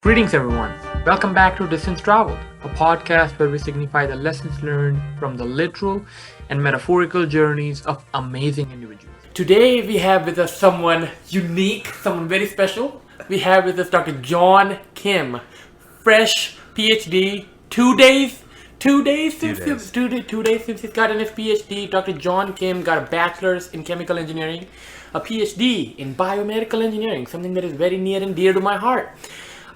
Greetings, everyone. Welcome back to Distance Traveled, a podcast where we signify the lessons learned from the literal and metaphorical journeys of amazing individuals. Today, we have with us someone unique, someone very special. We have with us Dr. John Kim, fresh PhD, 2 days. 2 days since he's gotten his PhD. Dr. John Kim got a bachelor's in chemical engineering, a PhD in biomedical engineering, something that is very near and dear to my heart.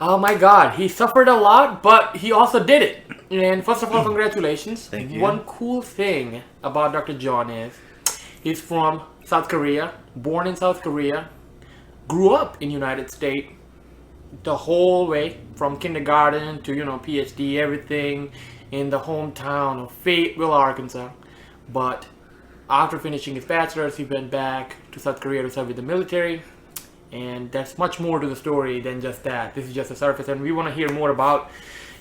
Oh my God, he suffered a lot, but he also did it. And first of all, congratulations. Thank you. One cool thing about Dr. John is he's from South Korea, born in South Korea, grew up in United States the whole way from kindergarten to, PhD, everything in the hometown of Fayetteville, Arkansas. But after finishing his bachelor's, he went back to South Korea to serve with the military. And there's much more to the story than just that. This is just the surface, and we want to hear more about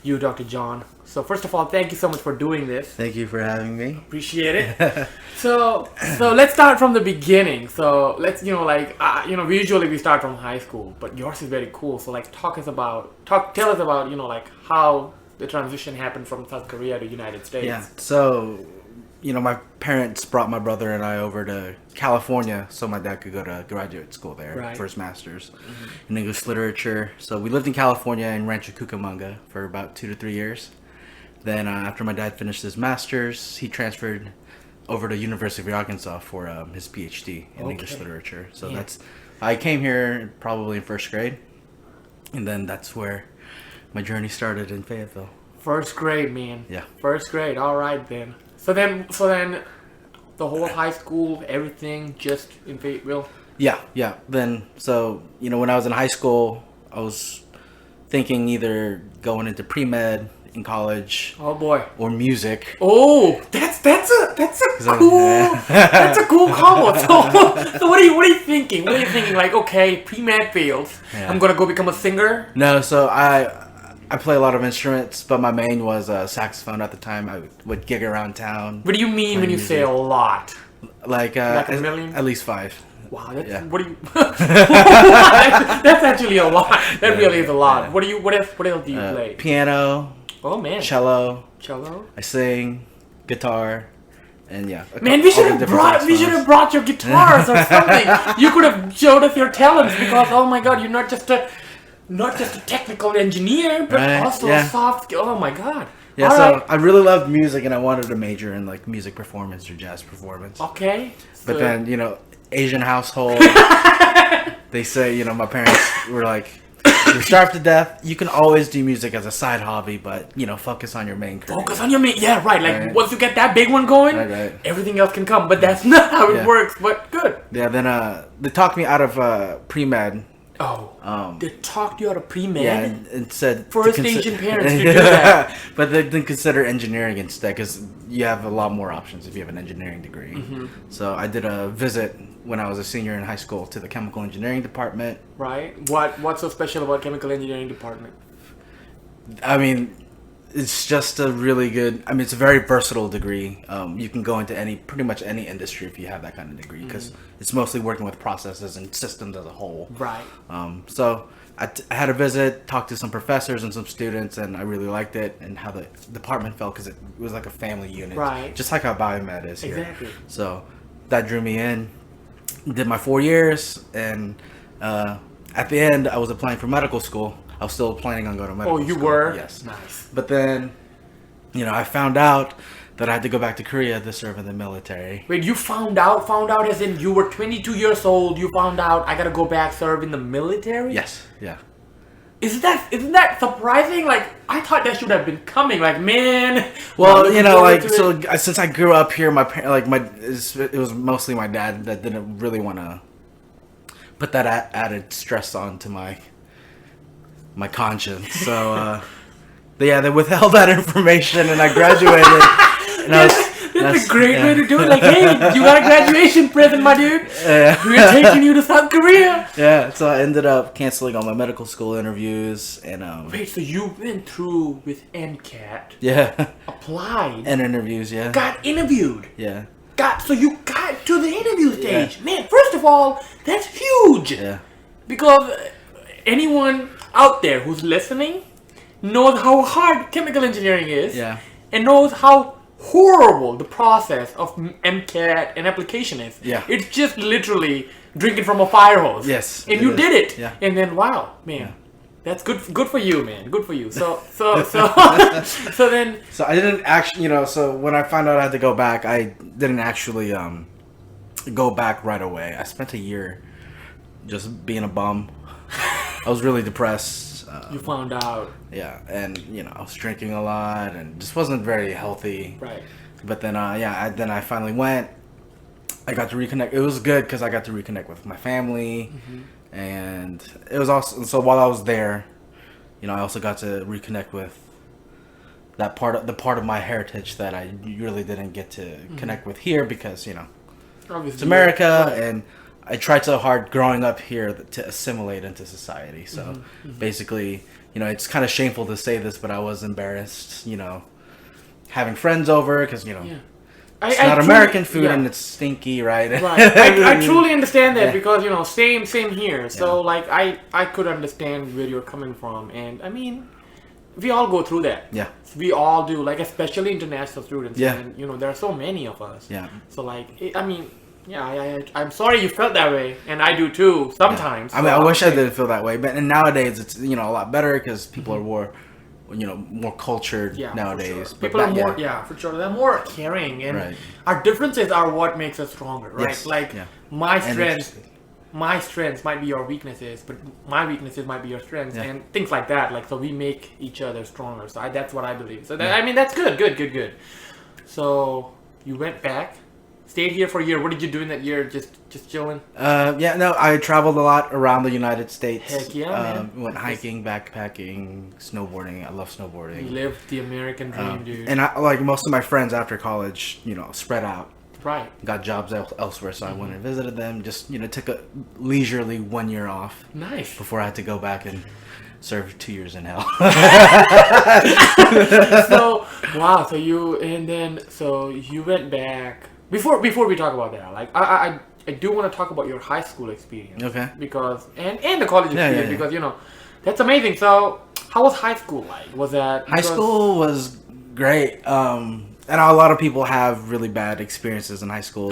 you, Dr. John. So first of all, thank you so much for doing this. Thank you for having me. Appreciate it. So let's start from the beginning. So let's, usually we start from high school, but yours is very cool. So tell us about, how the transition happened from South Korea to United States. Yeah. So, my parents brought my brother and I over to California so my dad could go to graduate school there for his master's in English literature. So we lived in California in Rancho Cucamonga for about 2 to 3 years. Then after my dad finished his master's, he transferred over to University of Arkansas for his PhD in English literature. So I came here probably in first grade, and then that's where my journey started in Fayetteville. First grade, man. Yeah. First grade. All right then. So then, the whole high school, everything, just in Fayetteville. Yeah. Then, when I was in high school, I was thinking either going into pre-med in college. Oh boy. Or music. Oh, that's a cool combo. So what are you thinking? What are you thinking? Pre-med fails. Yeah. I'm gonna go become a singer. No, so I play a lot of instruments, but my main was saxophone at the time. I would gig around town. What do you mean when you say a lot? Like a million? At least 5. Wow, what do you? That's actually a lot. That really is a lot. Yeah. What else do you play? Piano. Oh man. Cello. I sing, guitar, and Man, we should have brought your guitars or something. You could have showed us your talents because oh my God, you're not just a technical engineer, but also a soft skill. Oh my God. Yeah, right. I really loved music and I wanted to major in music performance or jazz performance. Okay. But then, Asian household, they say, my parents were like, you're starved to death. You can always do music as a side hobby, but, focus on your main career. Focus on your main, yeah, right. Once you get that big one going, everything else can come. But that's not how it works, but good. Yeah, then they talked me out of pre-med. Oh, they talked you out of pre-med? Yeah, and said... First Asian parents to do that. But they didn't consider engineering instead, because you have a lot more options if you have an engineering degree. Mm-hmm. So I did a visit when I was a senior in high school to the Chemical Engineering Department. Right. What's so special about Chemical Engineering Department? I mean, it's just a really good... it's a very versatile degree. You can go into pretty much any industry if you have that kind of degree, because it's mostly working with processes and systems as a whole. Right. So I had a visit, talked to some professors and some students, and I really liked it and how the department felt, because it was like a family unit. Right. Just like how biomed is here. Exactly. So that drew me in. Did my 4 years, and at the end, I was applying for medical school. I was still planning on going to medical school. Oh, you were? Yes. Nice. But then, I found out that I had to go back to Korea to serve in the military. Wait, you found out? Found out as in you were 22 years old, you found out I gotta go back serve in the military? Yes, yeah. Isn't that surprising? I thought that should have been coming. Man. Well, since I grew up here, my parents, it was mostly my dad that didn't really want to put that added stress onto my conscience. So, they withheld that information, and I graduated. And That's a great way to do it. Hey, you got a graduation present, my dude. We're taking you to South Korea. Yeah, so I ended up canceling all my medical school interviews and Wait, so you went through with MCAT? Yeah. Applied. And interviews, yeah. Got interviewed. Yeah. So you got to the interview stage. Yeah. Man, first of all, that's huge. Yeah. Because anyone out there who's listening knows how hard chemical engineering is, Yeah. and knows how horrible the process of MCAT and application is. Yeah. It's just literally drinking from a fire hose. Yes, And it you is. did it. Yeah. And then wow, man. Yeah. That's good for you, man. Good for you. So so then So I didn't actually, so when I found out I had to go back, I didn't actually go back right away. I spent a year just being a bum. I was really depressed. you found out. Yeah, and I was drinking a lot and just wasn't very healthy. Right. But then then I finally went. I got to reconnect. It was good because I got to reconnect with my family, and it was also so while I was there, I also got to reconnect with that the part of my heritage that I really didn't get to connect with here because Obviously, it's America, right. and I tried so hard growing up here to assimilate into society. So basically, it's kind of shameful to say this, but I was embarrassed, having friends over because it's not American food and it's stinky, right? Right. I truly understand that because same here. So like I could understand where you're coming from, and I mean, we all go through that. Yeah. We all do, like especially international students. Yeah. And there are so many of us. Yeah. So like I mean. Yeah, I'm sorry you felt that way, and I do too sometimes. Yeah. I mean, I wish I didn't feel that way, but and nowadays it's a lot better because people are more, more cultured nowadays. For sure. People are more, for sure. They're more caring, and our differences are what makes us stronger, right? Yes. Like my strengths might be your weaknesses, but my weaknesses might be your strengths, and things like that. Like so, we make each other stronger. So that's what I believe. So I mean, that's good. So you went back. Stayed here for a year. What did you do in that year? Just chilling? I traveled a lot around the United States. Heck yeah, man. Went hiking, backpacking, snowboarding. I love snowboarding. You lived the American dream, dude. And I, like most of my friends after college, spread out. Right. Got jobs elsewhere, so I went and visited them. Just, took a leisurely 1 year off. Nice. Before I had to go back and serve 2 years in hell. So, wow. So you went back. Before we talk about that, like I do want to talk about your high school experience. Okay. Because and the college experience because that's amazing. So how was high school like? Was that high school was great. And a lot of people have really bad experiences in high school.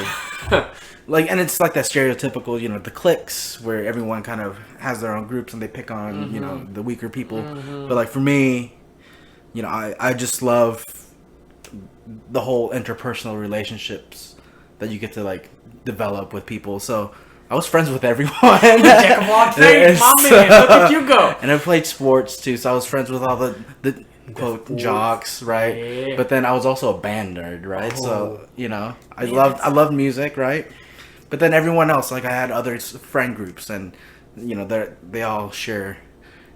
And it's like that stereotypical, the cliques where everyone kind of has their own groups and they pick on, the weaker people. But like for me, I just love the whole interpersonal relationships that you get to like develop with people. So I was friends with everyone. Jack of all trades, my man. Look at you go. And I played sports too, so I was friends with all the quote jocks, right? Yeah. But then I was also a band nerd, right? So I loved music, right? But then everyone else, like I had other friend groups, and they all share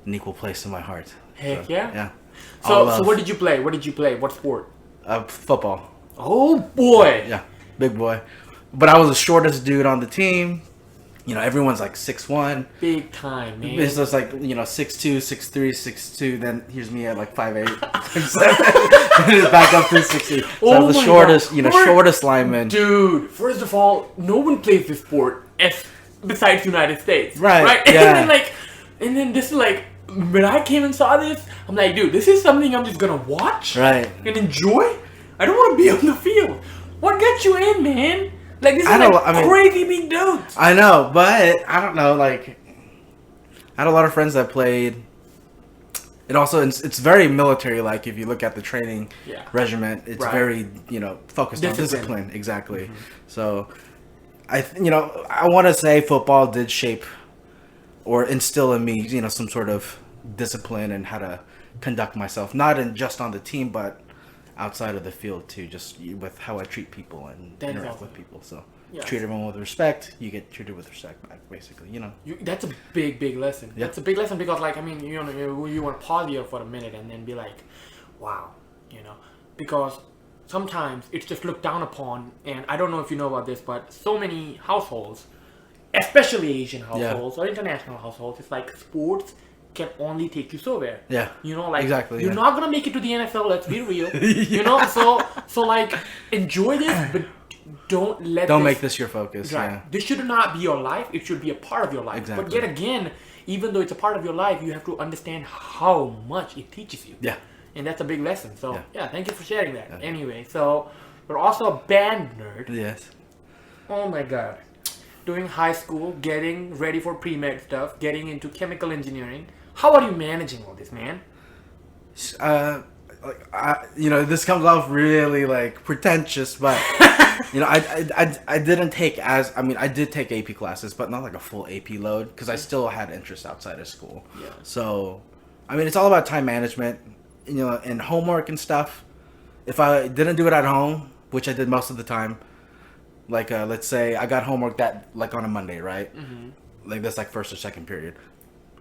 an equal place in my heart. Heck so, yeah. So what did you play? What sport? Football. Oh boy. Yeah, big boy. But I was the shortest dude on the team. Everyone's like 6'1". Big time, man. It's just like 6'2", 6'3", 6'2". Then here's me at like 5'8", 5'7". Back up to 6'8". So I was the shortest, shortest lineman. Dude, first of all, no one plays this sport besides United States. Right. Yeah. And then this is like. When I came and saw this, I'm like, dude, this is something I'm just gonna watch and enjoy. I don't want to be on the field. What got you in, man? Like this is crazy big dudes. I know, but I don't know. Like, I had a lot of friends that played. It also it's very military. Like if you look at the training regiment, it's very focused on discipline. Exactly. So, I want to say football did shape or instill in me, some sort of discipline and how to conduct myself, not just on the team, but outside of the field too, just with how I treat people and interact with people. So treat everyone with respect, you get treated with respect back, basically, That's a big lesson. Yeah. That's a big lesson because, like, I mean, you want to pause here for a minute and then be like, wow, because sometimes it's just looked down upon, and I don't know if you know about this, but so many households, especially Asian households or international households, it's like sports can only take you so far. Yeah. Exactly. You're not gonna make it to the NFL. Let's be real. So like enjoy this, but don't make this your focus. Right. Yeah. This should not be your life. It should be a part of your life. Exactly. But yet again, even though it's a part of your life, you have to understand how much it teaches you. Yeah. And that's a big lesson. So yeah, thank you for sharing that. Yeah. Anyway, so you're also a band nerd. Yes. Oh my god. Doing high school, getting ready for pre-med stuff, getting into chemical engineering. How are you managing all this, man? This comes off really like pretentious, but I didn't take I did take AP classes, but not like a full AP load because I still had interest outside of school. Yeah. So, it's all about time management, and homework and stuff. If I didn't do it at home, which I did most of the time, like let's say I got homework that like on a Monday, right? Mm-hmm. Like that's like first or second period.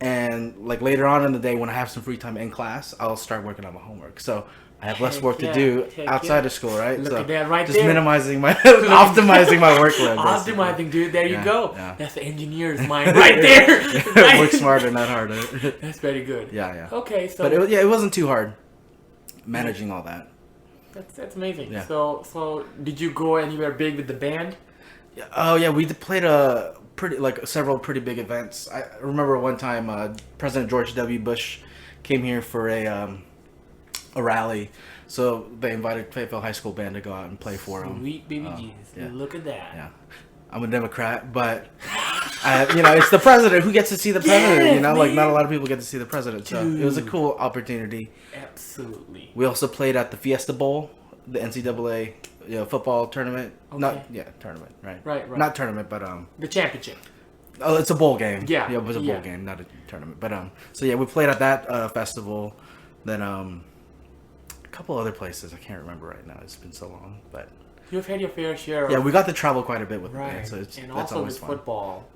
And like later on in the day when I have some free time in class, I'll start working on my homework. So I have less work to do outside of school, right? Look so at that right just there. minimizing my, optimizing my workload. Optimizing, dude. There you go. Yeah. That's the engineer's mind right there. Right? Work smarter, not harder. That's very good. Yeah. Okay, so. But it wasn't too hard managing all that. That's amazing. Yeah. So did you go anywhere big with the band? Oh yeah, we played several pretty big events. I remember one time President George W. Bush came here for a rally, so they invited Fayetteville High School band to go out and play for him. Sweet baby Jesus, yeah. Look at that. Yeah, I'm a Democrat, but it's the president. Who gets to see the president? Yes, like not a lot of people get to see the president, so Dude. it was a cool opportunity. Absolutely. We also played at the Fiesta Bowl, the NCAA football tournament. Okay. Tournament, right? Right. Not tournament, but the championship. Oh, it's a bowl game. Yeah. It was a bowl game, not a tournament. But so yeah, we played at that festival. Then a couple other places I can't remember right now. It's been so long, but you've had your fair share. Yeah, we got to travel quite a bit with the right. band, so and that's also with fun. football.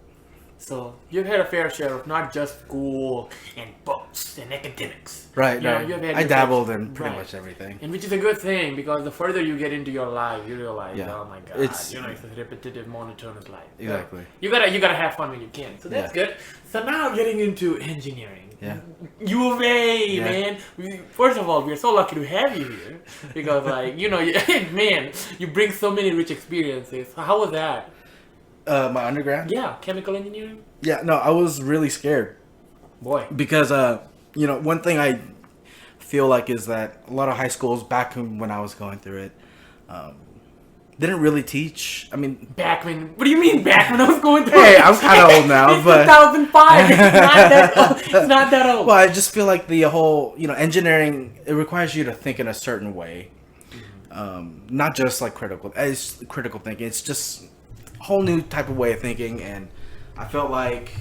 So you've had a fair share of not just school and books and academics. Right. I dabbled in pretty much everything. And which is a good thing because the further you get into your life, you realize, oh my god, it's a repetitive, monotonous life. Exactly. You gotta have fun when you can. So that's good. So now getting into engineering. Yeah. U of A, man. First of all, we're so lucky to have you here because, man, you bring so many rich experiences. How was that? My undergrad? Yeah, chemical engineering? Yeah, no, I was really scared. Boy. Because, one thing I feel like is that a lot of high schools back when I was going through it, didn't really teach. Back when? What do you mean back when I was going through it? Hey, I'm kind of old now, it's but 2005. It's not that old. It's not that old. Well, I just feel like the whole, engineering, it requires you to think in a certain way. Not just like critical thinking. It's just a whole new type of way of thinking, and I felt like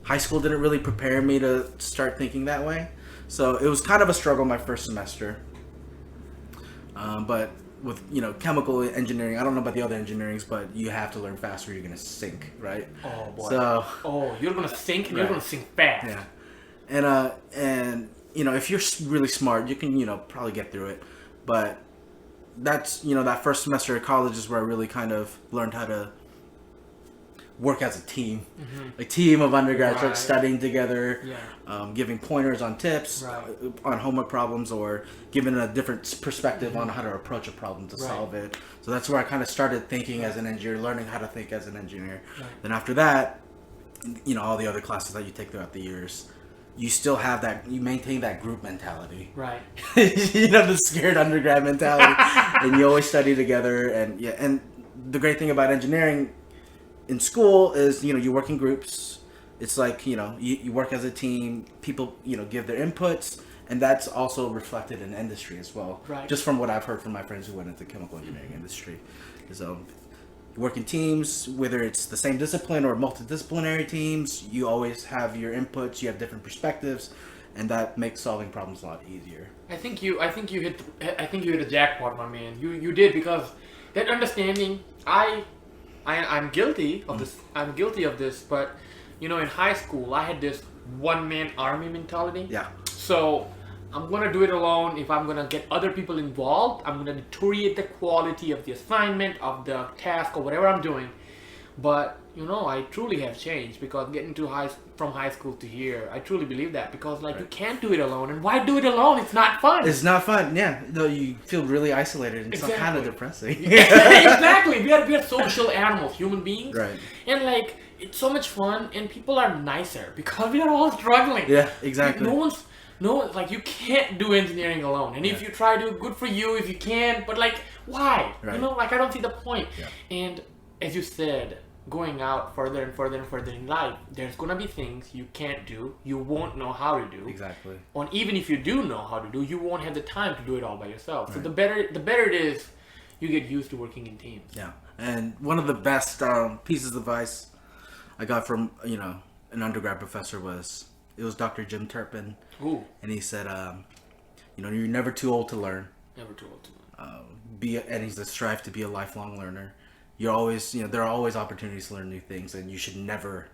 high school didn't really prepare me to start thinking that way. So it was kind of a struggle my first semester. But with, chemical engineering, I don't know about the other engineerings, but you have to learn fast or you're going to sink, right? Oh, boy. So, you're going to sink and you're going to sink fast. Yeah. And if you're really smart, you can, probably get through it. But that's, that first semester of college is where I really kind of learned how to work as a team, a team of undergrads, like studying together, giving pointers on tips, on homework problems, or giving a different perspective on how to approach a problem to solve it. So that's where I kind of started thinking as an engineer, learning how to think as an engineer. Then after that, all the other classes that you take throughout the years, you still have that, you maintain that group mentality. Right. The scared undergrad mentality. And you always study together. And the great thing about engineering in school is, you work in groups. It's like, you work as a team. People, give their inputs. And that's also reflected in industry as well. Right. Just from what I've heard from my friends who went into the chemical engineering industry. So you work in teams, whether it's the same discipline or multidisciplinary teams, you always have your inputs, you have different perspectives, and that makes solving problems a lot easier. I think you hit a jackpot, my man. You did, because that understanding, I'm guilty of this. I'm guilty of this, but in high school I had this one-man army mentality. Yeah. So I'm gonna do it alone. If I'm gonna get other people involved, I'm gonna deteriorate the quality of the assignment, of the task, or whatever I'm doing. But I truly have changed because getting from high school to here, I truly believe that because you can't do it alone, and why do it alone? It's not fun. It's not fun. Yeah, though you feel really isolated and it's kind of depressing. Exactly. We are social animals, human beings, right? And it's so much fun, and people are nicer because we are all struggling. Yeah, exactly. No, you can't do engineering alone. And if you try to, good for you if you can, but why? Right. I don't see the point. Yeah. And as you said, going out further and further and further in life, there's gonna be things you can't do, you won't know how to do. Exactly. And even if you do know how to do, you won't have the time to do it all by yourself. Right. So the better it is, you get used to working in teams. Yeah. And one of the best pieces of advice I got from an undergrad professor was Dr. Jim Turpin. Ooh. And he said, you're never too old to learn. Never too old to learn. And he said, strive to be a lifelong learner. You're always, there are always opportunities to learn new things, and you should never,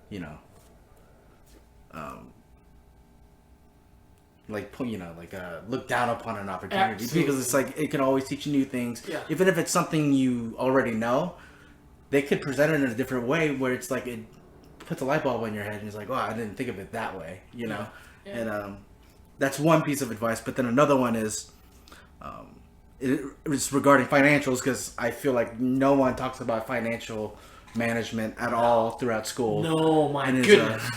look down upon an opportunity. Absolutely. Because it's it can always teach you new things. Yeah. Even if it's something you already know, they could present it in a different way where it's it puts a light bulb in your head and it's oh, I didn't think of it that way, Yeah. And that's one piece of advice. But then another one is, it's regarding financials, because I feel like no one talks about financial management at all throughout school. No, my goodness.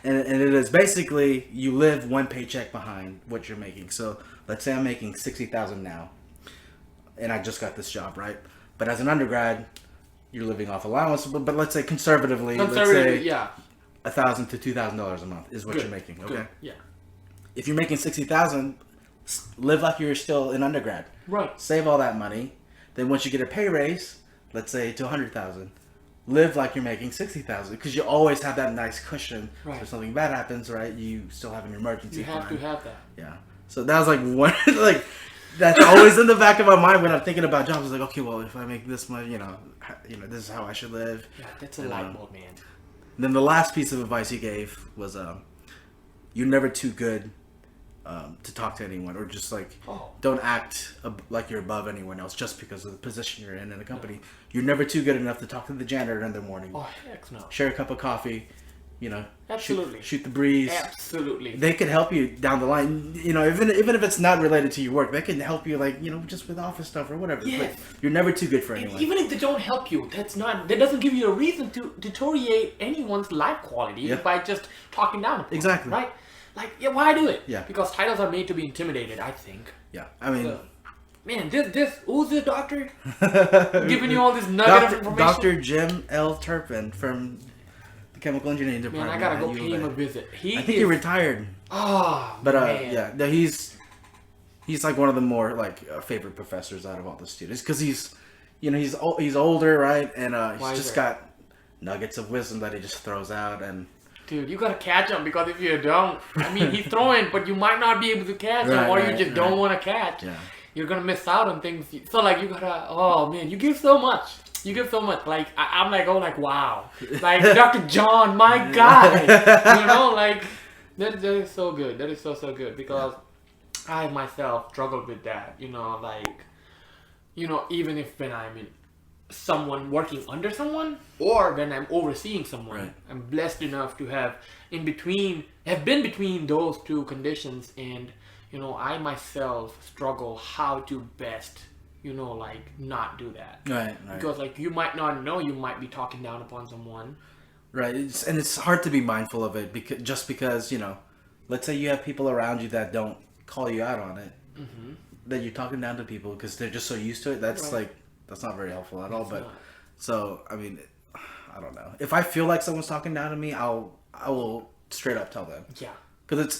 And it is basically you live one paycheck behind what you're making. So let's say I'm making $60,000 now, and I just got this job, right? But as an undergrad, you're living off allowance. But let's say conservatively, let's say yeah, $1,000 to $2,000 a month is what you're making. Okay. Good. Yeah. If you're making $60,000, live like you're still an undergrad. Right. Save all that money. Then once you get a pay raise, let's say to $100,000, live like you're making $60,000, because you always have that nice cushion. Right. So if something bad happens, right, you still have an emergency. You have to have that. Yeah. So that was one that's always in the back of my mind when I'm thinking about jobs. It's okay, well, if I make this much, this is how I should live. Yeah, that's a light bulb, man. Then the last piece of advice he gave was, you're never too good to talk to anyone, or just don't act like you're above anyone else just because of the position you're in a company. No. You're never too good enough to talk to the janitor in the morning. Oh, heck no. Share a cup of coffee, Absolutely. Shoot the breeze. Absolutely. They can help you down the line. Even if it's not related to your work, they can help you just with office stuff or whatever. Yes. But you're never too good for anyone. Even if they don't help you, that doesn't give you a reason to deteriorate anyone's life quality by just talking down upon. Exactly. Right? Why do it? Yeah. Because titles are made to be intimidated, I think. Yeah. I mean... So, man, who's this doctor? Giving you all this nugget of information? Dr. Jim L. Turpin from the Chemical Engineering Department. Man, I gotta go pay him a visit. I think he retired. Oh, but, man. yeah. No, he's one of the more, favorite professors out of all the students. Because he's older, right? And he's just got nuggets of wisdom that he just throws out, and... Dude, you gotta catch him, because if you don't, he's throwing, but you might not be able to catch him, or you just don't want to catch. Yeah. You're gonna miss out on things. So you gotta, oh man, you give so much. You give so much. I'm wow. Dr. John, my God. That is so good. That is so good, because I myself struggled with that. Even if when I'm in someone working under someone, or when I'm overseeing someone, right. I'm blessed enough to have been between those two conditions, and I myself struggle how to best not do that, right. Because you might not know, you might be talking down upon someone, right? It's hard to be mindful of it, because let's say you have people around you that don't call you out on it, mm-hmm. that you're talking down to people because they're just so used to it. That's right. That's not very helpful at all. But not. So I mean, I don't know. If I feel like someone's talking down to me, I will straight up tell them. Yeah.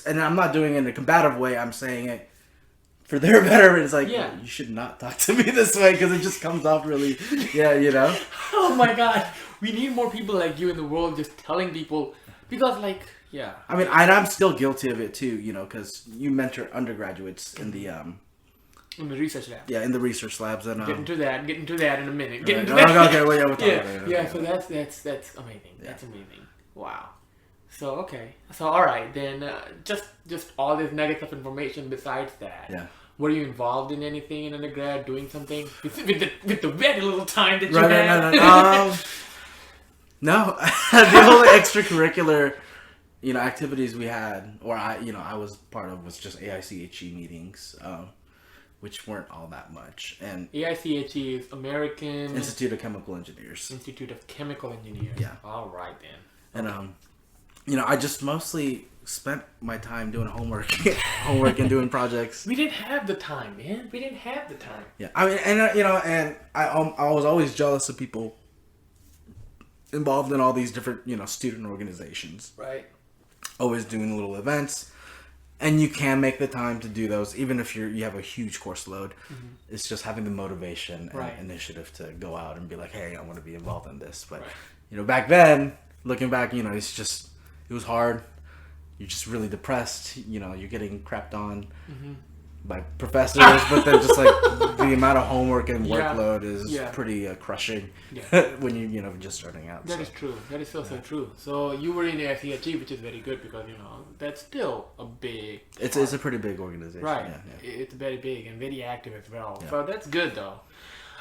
And I'm not doing it in a combative way. I'm saying it for their betterment. It's yeah. You should not talk to me this way, because it just comes off really, Oh my God, we need more people like you in the world, just telling people, because yeah. I mean, I'm still guilty of it too, because you mentor undergraduates in the in the research lab. Yeah, in the research labs, and get into that in a minute. Get into that. Okay, well, yeah, we'll talk about it. Yeah. So that's amazing. Yeah. That's amazing. Wow. So okay. So all right then. Just all this nuggets of information. Besides that, yeah. Were you involved in anything in undergrad? Doing something with the very little time that you had? No. No, the only extracurricular, activities we had, or I was part of, was just AICHE meetings, which weren't all that much. And AICHE is American Institute of Chemical Engineers. Institute of Chemical Engineers. Yeah. All right then. And I just mostly spent my time doing homework and doing projects. We didn't have the time, man. We didn't have the time. Yeah, I mean, and I was always jealous of people involved in all these different student organizations. Right. Always doing little events, and you can make the time to do those, even if you have a huge course load. Mm-hmm. It's just having the motivation and initiative to go out and be like, hey, I want to be involved in this. But back then, looking back, it was hard. You're just really depressed. You're getting crapped on by professors, but then just like the amount of homework and workload is pretty crushing when you're just starting out. That is true. That is so true. So you were in the FCHE, which is very good because that's still a big. It's a pretty big organization. Right. Yeah. It's very big and very active as well. Yeah. So that's good though.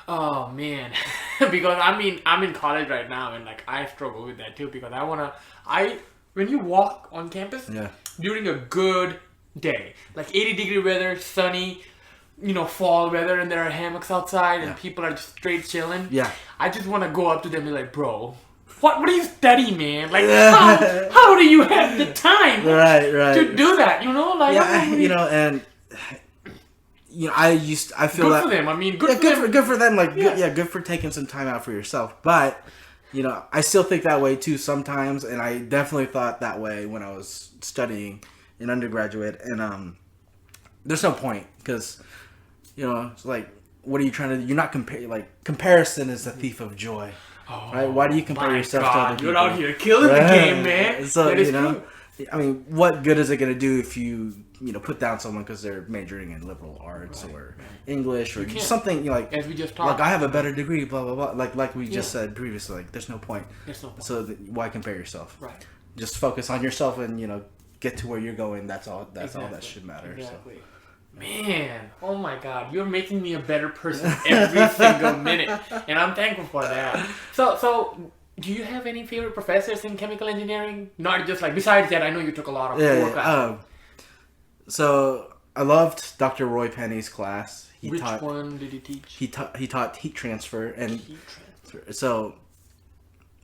Oh man, because I'm in college right now and like I struggle with that too because when you walk on campus during a good day, like 80-degree weather, sunny, fall weather, and there are hammocks outside and people are just straight chilling. Yeah, I just want to go up to them and be like, bro, what do you study, man? Like, how do you have the time to do that? I feel good for them. I mean, good for them. Like, good for taking some time out for yourself. But I still think that way too sometimes, and I definitely thought that way when I was studying in undergraduate. And there's no point because it's like, what are you trying to do? You're not comparison is the thief of joy. Oh, right? Why do you compare yourself to other people? You're out here killing the game, man. So that is true. I mean, what good is it going to do if you put down someone because they're majoring in liberal arts or English or something as we just talked. Like, I have a better degree, blah blah blah. Like we just said previously, like there's no point. So why compare yourself? Right. Just focus on yourself and get to where you're going. That's all. That's all that should matter. Exactly. So. Man, oh my God, you're making me a better person every single minute, and I'm thankful for that. So. Do you have any favorite professors in chemical engineering? Not just besides that, I know you took a lot of work. So I loved Dr. Roy Penny's class. Which one did he teach? He taught heat transfer, and so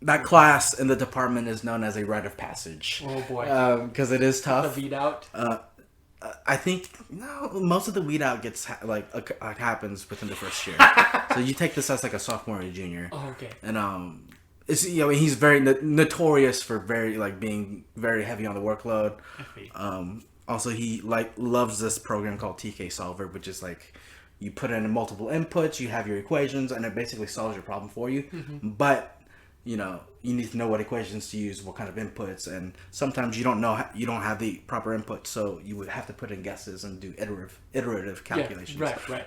that class in the department is known as a rite of passage. Oh boy, because it is tough. The weed out. I think most of the weed out gets happens within the first year. So you take this as like a sophomore or junior. Oh, okay. And he's very notorious for being very heavy on the workload. Also, he loves this program called TK Solver, which is like you put in multiple inputs, you have your equations, and it basically solves your problem for you. Mm-hmm. But you need to know what equations to use, what kind of inputs, and sometimes you don't have the proper input, so you would have to put in guesses and do iterative calculations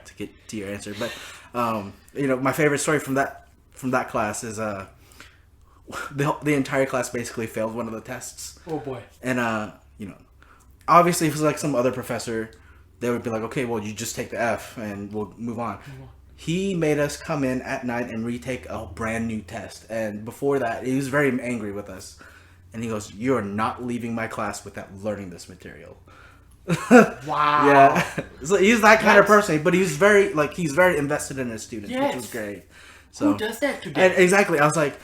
to get to your answer. But my favorite story from that class is the entire class basically failed one of the tests. Oh boy. And obviously if it was like some other professor, they would be like, okay, well, you just take the F and we'll move on. He made us come in at night and retake a brand new test. And before that, he was very angry with us. And he goes, "You are not leaving my class without learning this material." Wow. Yeah. So he's that kind of person, but he's very invested in his students, which was great. So who does that today? And exactly. I was like,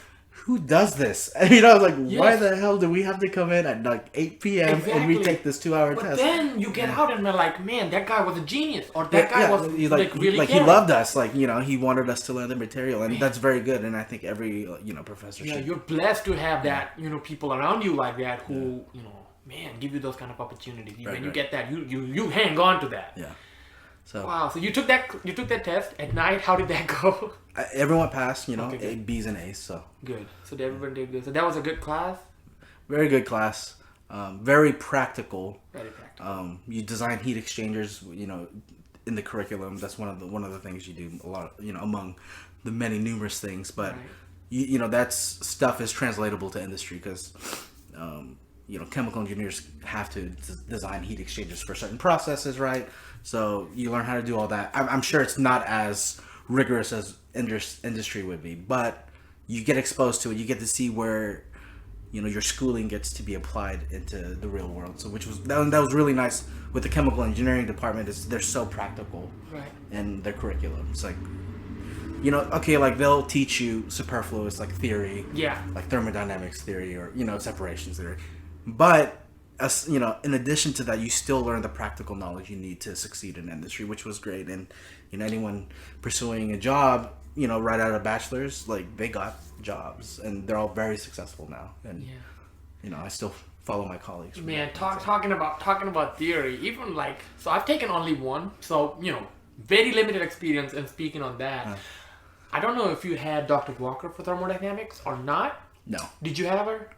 who does this? And, I was like, why the hell do we have to come in at like 8 p.m. and retake this 2-hour test? But then you get out and they're like, man, that guy was a genius, or that guy was really caring. He loved us, he wanted us to learn the material, and that's very good. And I think every professor should. You're blessed to have that people around you like that who give you those kind of opportunities. When you get that, you hang on to that. Yeah. So wow. So you took that test at night. How did that go? Everyone passed, okay, B's and A's. So good. So everyone did good. So that was a good class. Very good class. Very practical. Very practical. You design heat exchangers. In the curriculum, that's one of the things you do a lot. Among the many numerous things, but that stuff is translatable to industry because. Chemical engineers have to design heat exchangers for certain processes, right? So you learn how to do all that. I'm sure it's not as rigorous as industry would be, but you get exposed to it. You get to see where, your schooling gets to be applied into the real world. So that was really nice with the chemical engineering department. Is they're so practical, right? in their curriculum. It's like, okay, like they'll teach you superfluous like theory, like thermodynamics theory or separations theory, but as in addition to that, you still learn the practical knowledge you need to succeed in industry, which was great. And anyone pursuing a job, right out of bachelor's, like they got jobs and they're all very successful now. And I still follow my colleagues. Man, talking about theory, even like, so I've taken only one, so very limited experience in speaking on that. I don't know if you had Dr. Walker for thermodynamics or not. No. Did you have her?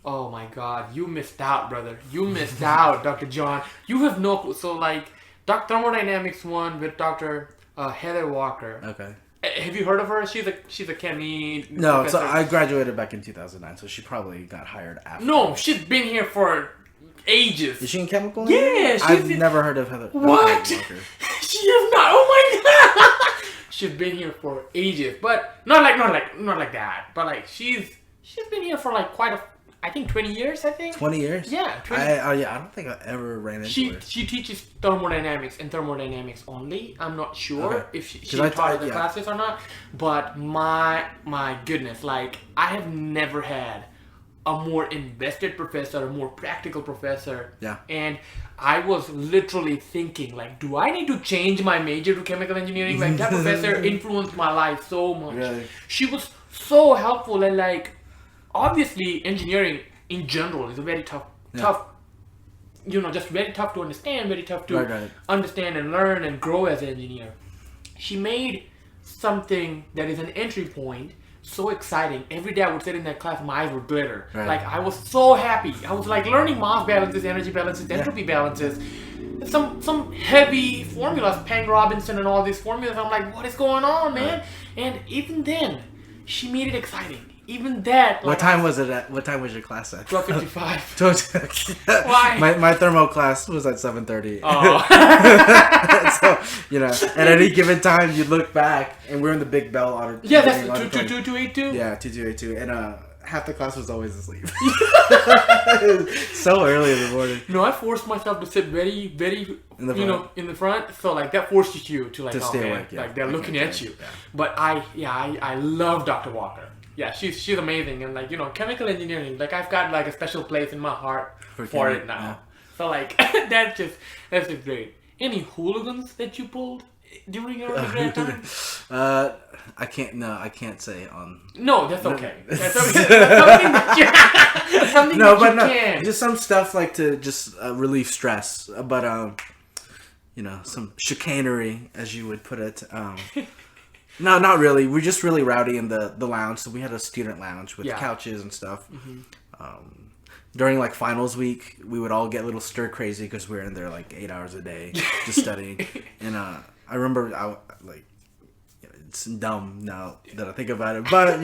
Oh my God, you missed out, brother. You missed out, Dr. John. You have no clue. So like, thermodynamics one with Dr. Heather Walker. Okay. Have you heard of her? She's a chemie. No, professor. so I graduated back in 2009, so she probably got hired after. No, she's been here for ages. Is she in chemical? Yeah, I've never heard of Heather. What? She is not. Oh my God. She's been here for ages, but not like that. But like she's been here for like I think 20 years. I think 20 years. Yeah, 20. I don't think I ever ran into her. She teaches thermodynamics and thermodynamics only. I'm not sure if she taught the classes or not. But my goodness, like I have never had a more invested professor, a more practical professor. Yeah. And I was literally thinking, like, do I need to change my major to chemical engineering? Like, that professor influenced my life so much. Really? She was so helpful, and like, obviously, engineering in general is a very tough, just very tough to understand, very tough to understand and learn and grow as an engineer. She made something that is an entry point so exciting. Every day I would sit in that class, my eyes would glitter. Right. Like I was so happy. I was like learning mass balances, energy balances, entropy balances, some heavy formulas, Peng Robinson and all these formulas. I'm like, what is going on, man? Right. And even then, she made it exciting. Even that. What time was it at? What time was your class at? 12:55. Why? My thermo class was at 7:30. Oh. So at any given time, you look back, and we're in the Big Bell auditorium. Yeah, that's 22282. Yeah, 2282, and half the class was always asleep. So early in the morning. No, I forced myself to sit very, very, in the front. So like that forces you to like, stay awake. Like they're looking at you. Yeah. But I love Dr. Walker. Yeah, she's amazing, and like chemical engineering. Like I've got like a special place in my heart for it now. Yeah. So like that's just great. Any hooligans that you pulled during your undergrad time? I can't say on. No, that's okay. That's okay. That's something that you can. Just some stuff like to just relieve stress, but some chicanery, as you would put it. No, not really. We're just really rowdy in the lounge. So we had a student lounge with couches and stuff. Mm-hmm. During like finals week, we would all get a little stir crazy because we were in there like 8 hours a day just studying. And I remember it's dumb now that I think about it, but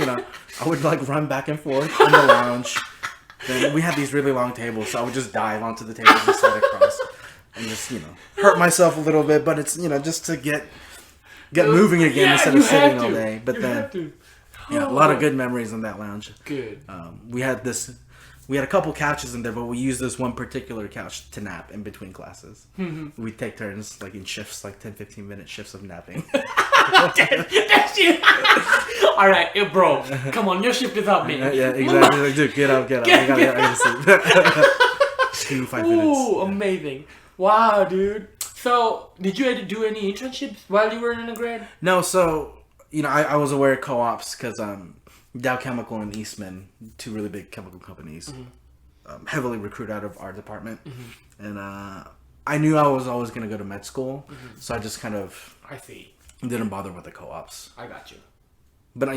I would like run back and forth in the lounge. Then we had these really long tables, so I would just dive onto the tables and sit across and just hurt myself a little bit. But it's just to get moving again instead of sitting all day. But then, a lot of good memories in that lounge. Good. We had a couple couches in there, but we used this one particular couch to nap in between classes. Mm-hmm. We'd take turns, like in shifts, like 10-15 minute shifts of napping. All right, bro, come on, your shift is up, man. Yeah, exactly. Like, dude, get up. I gotta sleep. Just give me 5 minutes. Ooh, amazing. Wow, dude. So, did you do any internships while you were in undergrad? No, so, I was aware of co-ops because Dow Chemical and Eastman, two really big chemical companies, heavily recruit out of our department. Mm-hmm. And I knew I was always going to go to med school, so I just kind of didn't bother with the co-ops. I got you. But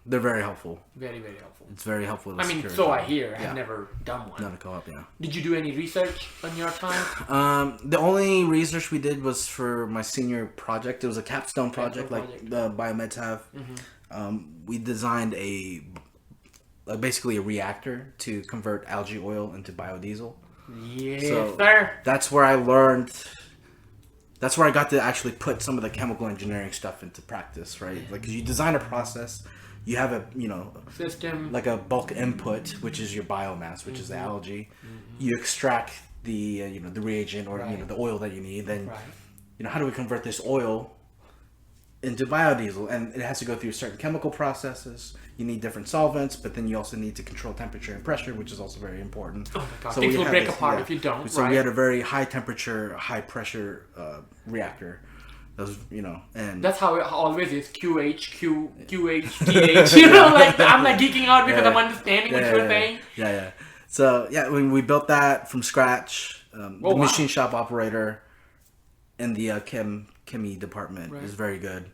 they're very helpful. Very, very helpful. It's very helpful. So I hear. I've never done one. Not a co-op, yeah. Did you do any research on your time? The only research we did was for my senior project. It was a capstone project, like the biomeds have. Mm-hmm. We designed basically a reactor to convert algae oil into biodiesel. Yes, sir. That's where I learned. That's where I got to actually put some of the chemical engineering stuff into practice, right? Like you design a process, you have a system, like a bulk input, which is your biomass, which is the algae. You extract the the reagent or the oil that you need. Then how do we convert this oil into biodiesel? And it has to go through certain chemical processes. You need different solvents, but then you also need to control temperature and pressure, which is also very important. Oh my god, things will break apart if you don't. So we had a very high temperature, high pressure reactor. That was, and that's how it always is. QH, TH. Like I'm like geeking out because I'm understanding what you're saying. Yeah. So when we built that from scratch, the machine shop operator in the chemi department is very good,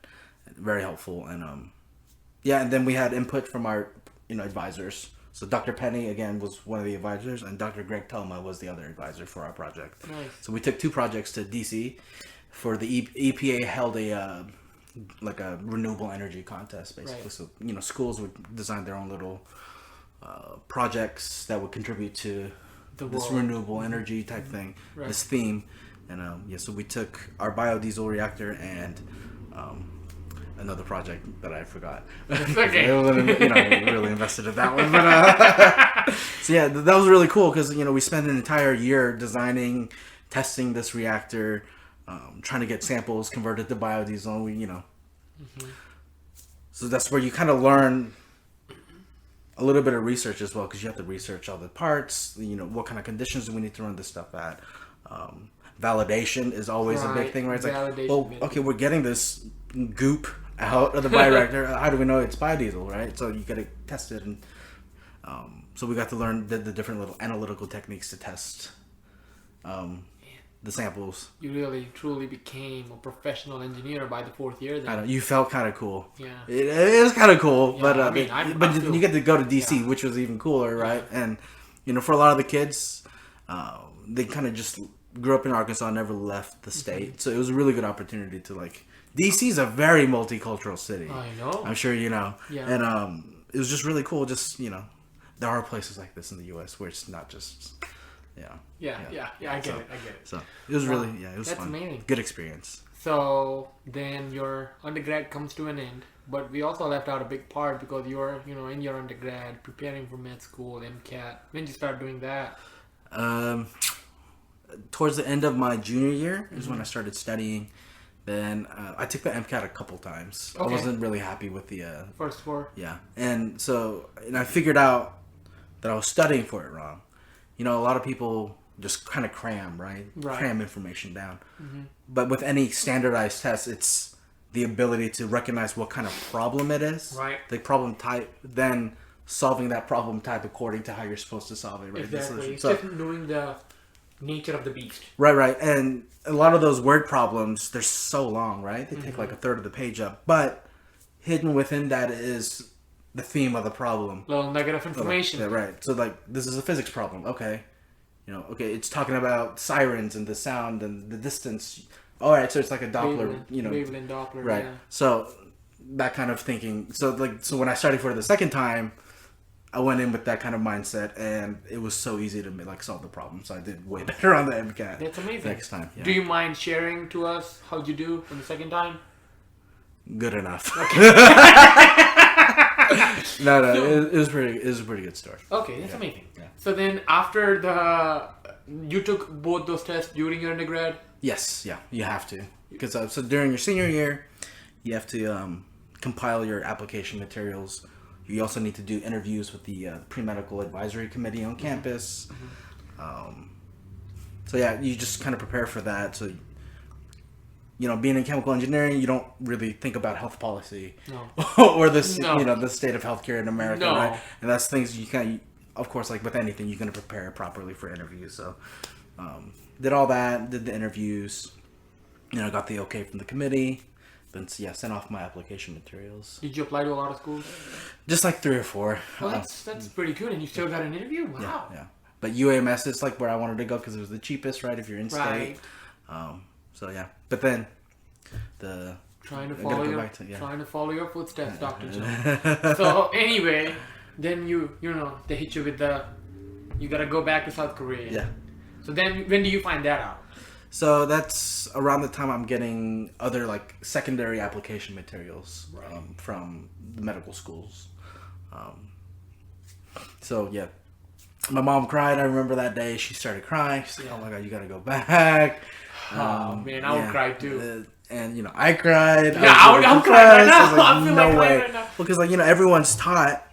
very helpful, and and then we had input from our advisors. So Dr. Penny again was one of the advisors, and Dr. Greg Thelma was the other advisor for our project. Nice. So we took 2 projects to DC. For the EPA held a like a renewable energy contest basically. Right. So schools would design their own little projects that would contribute to this renewable energy type thing, this theme, and so we took our biodiesel reactor and another project that I forgot. Okay. I wasn't really invested in that one, but so that was really cool because we spent an entire year designing, testing this reactor. Trying to get samples converted to biodiesel, So that's where you kind of learn a little bit of research as well, because you have to research all the parts, what kind of conditions do we need to run this stuff at. Validation is always a big thing, right? It's like, okay, we're getting this goop out of the bioreactor. How do we know it's biodiesel, right? So you got to test it, and so we got to learn the different little analytical techniques to test the samples. You really, truly became a professional engineer by the 4th year then. I know, you felt kind of cool. Yeah. It is kind of cool, Yeah, but you get to go to DC, which was even cooler, right? And, for a lot of the kids, they kind of just grew up in Arkansas, never left the state. So it was a really good opportunity to, DC is a very multicultural city. I know. I'm sure you know. Yeah. And it was just really cool, there are places like this in the U.S. where it's not just... Yeah, I get it. So it was really, it was that's fun. amazing. Good experience. So then your undergrad comes to an end, but we also left out a big part because you're, in your undergrad preparing for med school, MCAT. When did you start doing that? Towards the end of my junior year is when I started studying. Then I took the MCAT a couple times. Okay. I wasn't really happy with the first 4. Yeah, and I figured out that I was studying for it wrong. A lot of people just kind of cram, right? Cram information down. But with any standardized test, it's the ability to recognize what kind of problem it is, the problem type, then solving that problem type according to how you're supposed to solve it, right? Exactly. It's just knowing the nature of the beast. Right. And a lot of those word problems, they're so long, right? They take like a third of the page up. But hidden within that is the theme of the problem. Little nugget of information. Yeah, right. So this is a physics problem. Okay. It's talking about sirens and the sound and the distance. All right, so it's like a Doppler, Wavelength Doppler, right? Yeah. So that kind of thinking. So when I started for it the second time, I went in with that kind of mindset, and it was so easy to solve the problem. So I did way better on the MCAT. That's amazing. Next time. Yeah. Do you mind sharing to us how'd you do for the second time? Good enough. Okay. No, it was a pretty good story. Okay, that's amazing. Yeah. So then after you took both those tests during your undergrad? Yes, you have to. Because so during your senior year, you have to compile your application materials. You also need to do interviews with the pre-medical advisory committee on campus. So you just kind of prepare for that. So being in chemical engineering, you don't really think about health policy or the state of healthcare in America, right? And that's things you can't. Of course, like with anything, you're going to prepare properly for interviews. So, did all that, did the interviews, got the okay from the committee, then sent off my application materials. Did you apply to a lot of schools? Just like 3 or 4. Well, that's pretty good, and you still got an interview. Wow. Yeah. But UAMS is like where I wanted to go because it was the cheapest, right? If you're in state. But then trying to follow your footsteps, Dr. Joe. So anyway, then they hit you with you gotta go back to South Korea. Yeah. So then when do you find that out? So that's around the time I'm getting other like secondary application materials from the medical schools. So yeah, my mom cried. I remember that day. She started crying. She's like, "Oh my god, you gotta go back." Oh man, I would cry too. And I cried. Yeah, I'm crying right now. I was like, I feel no like way. crying right now. Because everyone's taught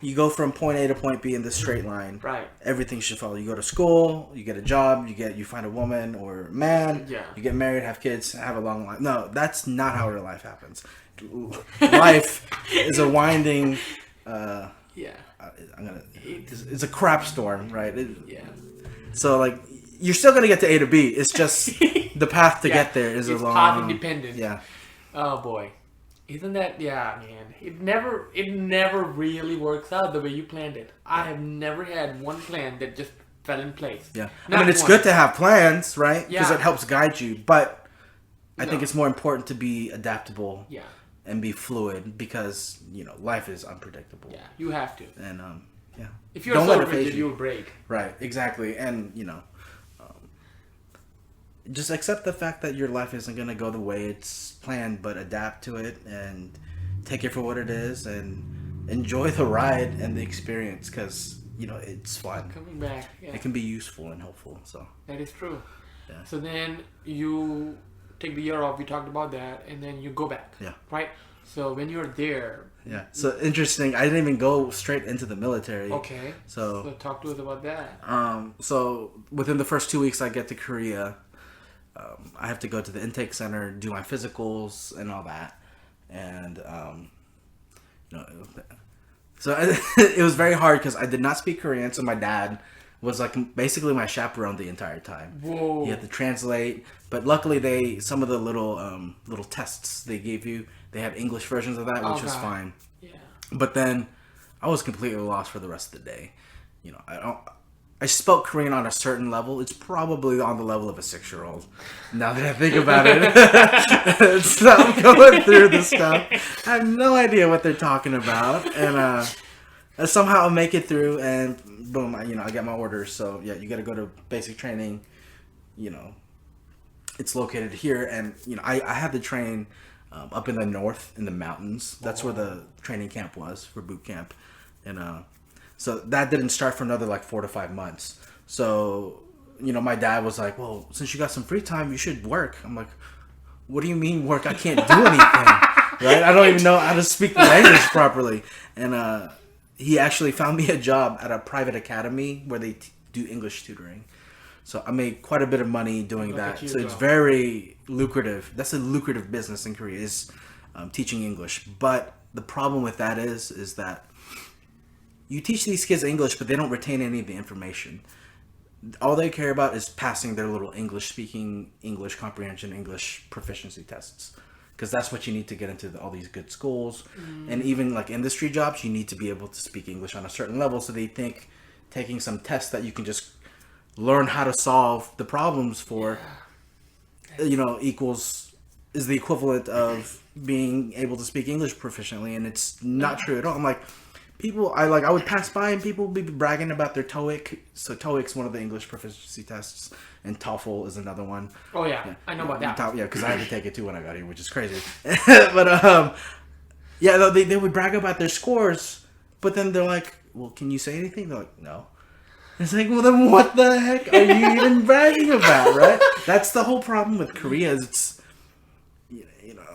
you go from point A to point B in this straight line. Right. Everything should follow. You go to school, you get a job, you find a woman or a man, you get married, have kids, have a long life. No, that's not how real life happens. Life is a winding it's a crap storm, right? So like you're still gonna get to A to B. It's just the path to get there is a long path independent. Yeah. Oh boy. Isn't that man? It never really works out the way you planned it. I have never had one plan that just fell in place. Yeah. I mean, it's good to have plans, right? Because it helps guide you, but I think it's more important to be adaptable. Yeah. And be fluid because life is unpredictable. Yeah, you have to. And if you're so rigid, you'll break. Right, exactly. And just accept the fact that your life isn't going to go the way it's planned, but adapt to it and take it for what it is and enjoy the ride and the experience because it's fun. Coming back, it can be useful and helpful. So that is true. Yeah. So then you take the year off. We talked about that, and then you go back. Yeah. Right. So when you're there. Yeah. So interesting. I didn't even go straight into the military. Okay. So talk to us about that. So within the first 2 weeks I get to Korea, I have to go to the intake center, do my physicals and all that, and so it was very hard because I did not speak Korean. So my dad was like basically my chaperone the entire time. Whoa. He had to translate, but luckily some of the little tests they gave you, they had English versions of that, which was fine. Yeah. But then I was completely lost for the rest of the day. I spoke Korean on a certain level. It's probably on the level of a 6-year-old. Now that I think about it, so I'm going through this stuff. I have no idea what they're talking about, and somehow I'll make it through, and boom, I get my orders. So yeah, you got to go to basic training. It's located here, and I had to train up in the north in the mountains. That's where the training camp was for boot camp, and so that didn't start for another like 4 to 5 months. So my dad was like, "Well, since you got some free time, you should work." I'm like, "What do you mean work? I can't do anything, right? I don't even know how to speak the language properly." And he actually found me a job at a private academy where they do English tutoring. So I made quite a bit of money doing that. So it's very lucrative. That's a lucrative business in Korea, is teaching English. But the problem with that is that you teach these kids English, but they don't retain any of the information. All they care about is passing their little English speaking, English comprehension, English proficiency tests. Because that's what you need to get into all these good schools. And even like industry jobs, you need to be able to speak English on a certain level. So they think taking some tests that you can just learn how to solve the problems for, is the equivalent of being able to speak English proficiently. And it's not true at all. I'm like, I would pass by and people would be bragging about their TOEIC. So TOEIC's one of the English proficiency tests, and TOEFL is another one. Oh yeah. I know about that. Yeah, because I had to take it too when I got here, which is crazy. But they would brag about their scores, but then they're like, "Well, can you say anything?" They're like, "No." It's like, well, then what the heck are you even bragging about, right? That's the whole problem with Korea. Is it's